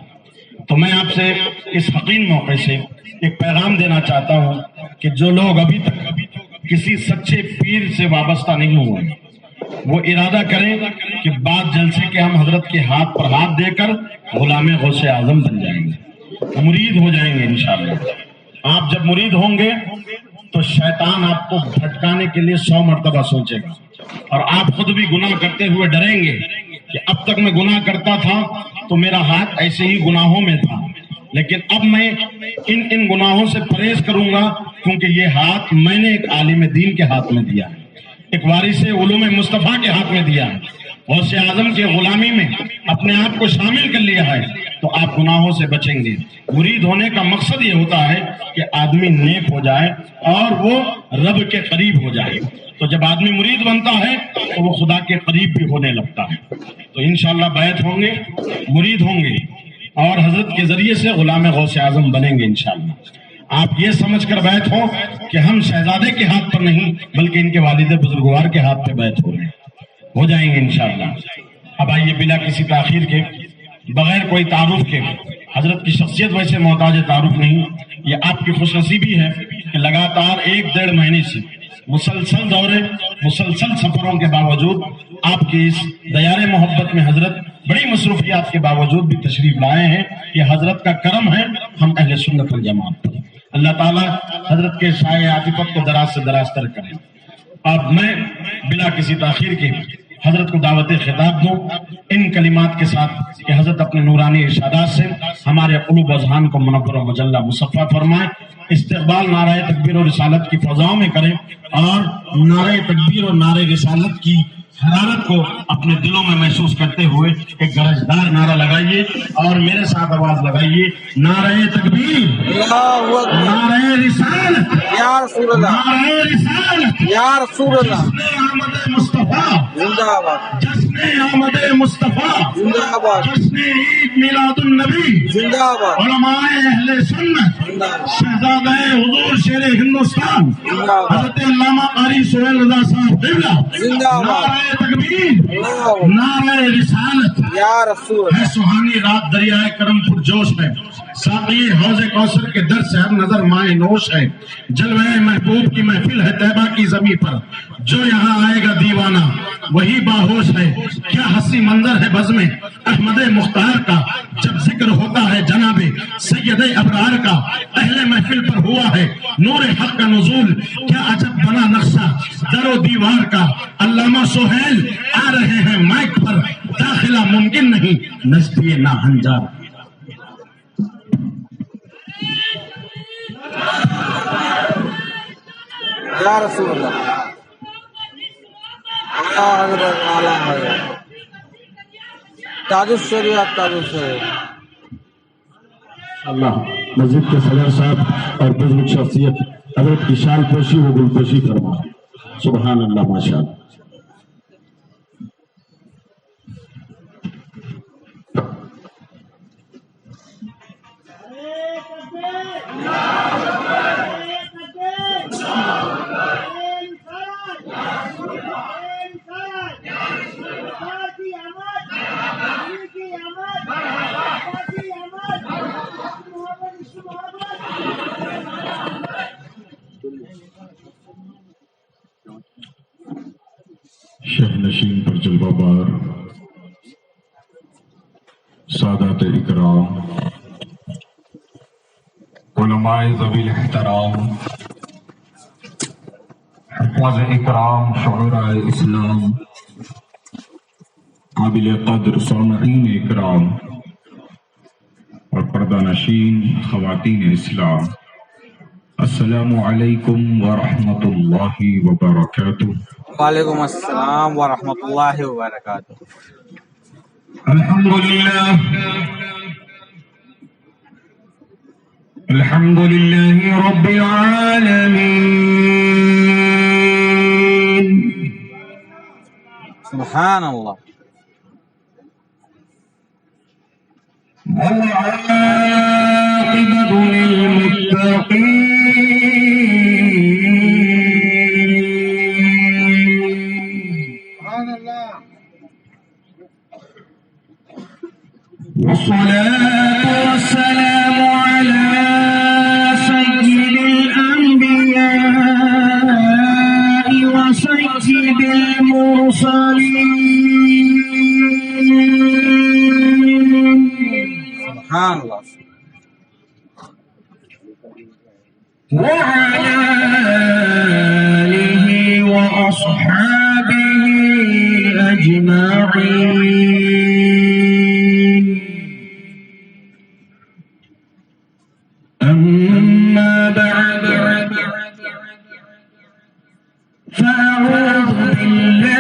تو میں آپ سے اس حقین موقع سے ایک پیغام دینا چاہتا ہوں کہ جو لوگ ابھی تک کسی سچے پیر سے وابستہ نہیں ہوئے، وہ ارادہ کریں کہ بعد جلسے کے ہم حضرت کے ہاتھ پر ہاتھ دے کر غلام غوث اعظم بن جائیں گے، مرید ہو جائیں گے انشاءاللہ. آپ جب مرید ہوں گے تو شیطان آپ کو بھٹکانے کے لیے 100 مرتبہ سوچے گا اور آپ خود بھی گناہ کرتے ہوئے ڈریں گے کہ اب تک میں گناہ کرتا تھا تو میرا ہاتھ ایسے ہی گناہوں میں تھا، لیکن اب میں ان گناہوں سے پرہیز کروں گا کیونکہ یہ ہاتھ میں نے ایک عالم دین کے ہاتھ میں دیا ہے، ایک وارث علوم مصطفیٰ کے ہاتھ میں دیا ہے، غوث اعظم کے غلامی میں اپنے آپ کو شامل کر لیا ہے، تو آپ گناہوں سے بچیں گے. مرید ہونے کا مقصد یہ ہوتا ہے کہ آدمی نیک ہو جائے اور وہ رب کے قریب ہو جائے. تو جب آدمی مرید بنتا ہے تو وہ خدا کے قریب بھی ہونے لگتا ہے. تو انشاءاللہ بیعت ہوں گے، مرید ہوں گے اور حضرت کے ذریعے سے غلام غوث اعظم بنیں گے انشاءاللہ. آپ یہ سمجھ کر بیعت ہو کہ ہم شہزادے کے ہاتھ پر نہیں بلکہ ان کے والد بزرگوار کے ہاتھ پہ بیعت ہو رہے ہیں، ہو جائیں گے انشاءاللہ. اب آئیے بلا کسی تاخیر کے، بغیر کوئی تعارف کے، حضرت کی شخصیت ویسے محتاج تعارف نہیں، یہ آپ کی خوش نصیبی ہے کہ لگاتار 1-1.5 مہینے سے مسلسل دورے، مسلسل سفروں کے باوجود آپ کی اس دیار محبت میں حضرت بڑی مصروفیات کے باوجود بھی تشریف لائے ہیں. یہ حضرت کا کرم ہے ہم اہل سنت والجماعت پر. اللہ تعالیٰ حضرت کے شائع عاطفت کو دراز سے دراز تر کرے. اب میں بلا کسی تاخیر کے حضرت کو دعوت خطاب دوں ان کلمات کے ساتھ کہ حضرت اپنے نورانی ارشادات سے ہمارے قلوب و اذہان کو منور و مجلہ مصفہ فرمائیں. استقبال نعرہ تکبیر و رسالت کی فضاؤں میں کریں اور نعرہ تکبیر اور نعرہ رسالت کی حرارت کو اپنے دلوں میں محسوس کرتے ہوئے ایک گرجدار نعرہ لگائیے اور میرے ساتھ آواز لگائیے. نعرہ تکبیر، نعرہ رسالت، یا رسول اللہ، نعرہ رسالت، یا رسول اللہ، جشن آمد مصطفیٰ، زندہ آباد، جشن آمد مصطفیٰ، زندہ آباد، جشن عید میلاد النبی، زندہ آباد، علماء اہل سنت، شہزادہ حضور شیر ہندوستان حضرت علامہ قاری سہیل رضا صاحب قبلہ، زندہ آباد، نعرہ تکبیر، نعرہ رسالت. یا رسول اللہ. ہے سہانی رات دریائے کرم پر جوش ہے، ساقی حوض کوثر کے در سے ہر نظر مائے نوش ہے. جلوہ محبوب کی محفل ہے طیبہ کی زمین پر، جو یہاں آئے گا دیوانہ وہی باہوش ہے. کیا حسی منظر ہے بزم احمد مختار کا، جب ذکر ہوتا ہے جناب سید ابرار کا. اہل محفل پر ہوا ہے نور حق کا نزول، کیا عجب بنا نقشہ در و دیوار کا. علامہ سہیل آ رہے ہیں مائک پر، داخلہ ممکن نہیں نزدیے نا ہنجار. یا رسول اللہ، اعلیٰ حضرت، اعلیٰ حضرت، تاج الشریعت، تاج الشریعت. اللہ مسجد کے صدر صاحب اور بزرگ شخصیت حضرت کی شان پوشی و گل پوشی فرمائے. سبحان اللہ، ماشاء اللہ. شہ نشین پر جلوہ بار سادات اکرام، علماء ذوی الاحترام، حفاظ اکرام، شعراء اسلام، قابل قدر سامعین اکرام اور پردہ نشین خواتین اسلام، السلام علیکم ورحمۃ اللہ وبرکاتہ. وعلیکم السلام ورحمۃ اللہ وبرکاتہ. الحمد للہ رب العالمین. سبحان اللہ. والعاقبۃ والصلاة والسلام على سيد الأنبياء وسيد المرسلين. سبحان اللہ. وعلى آله وأصحابه أجمعين. أما بعد فأعوذ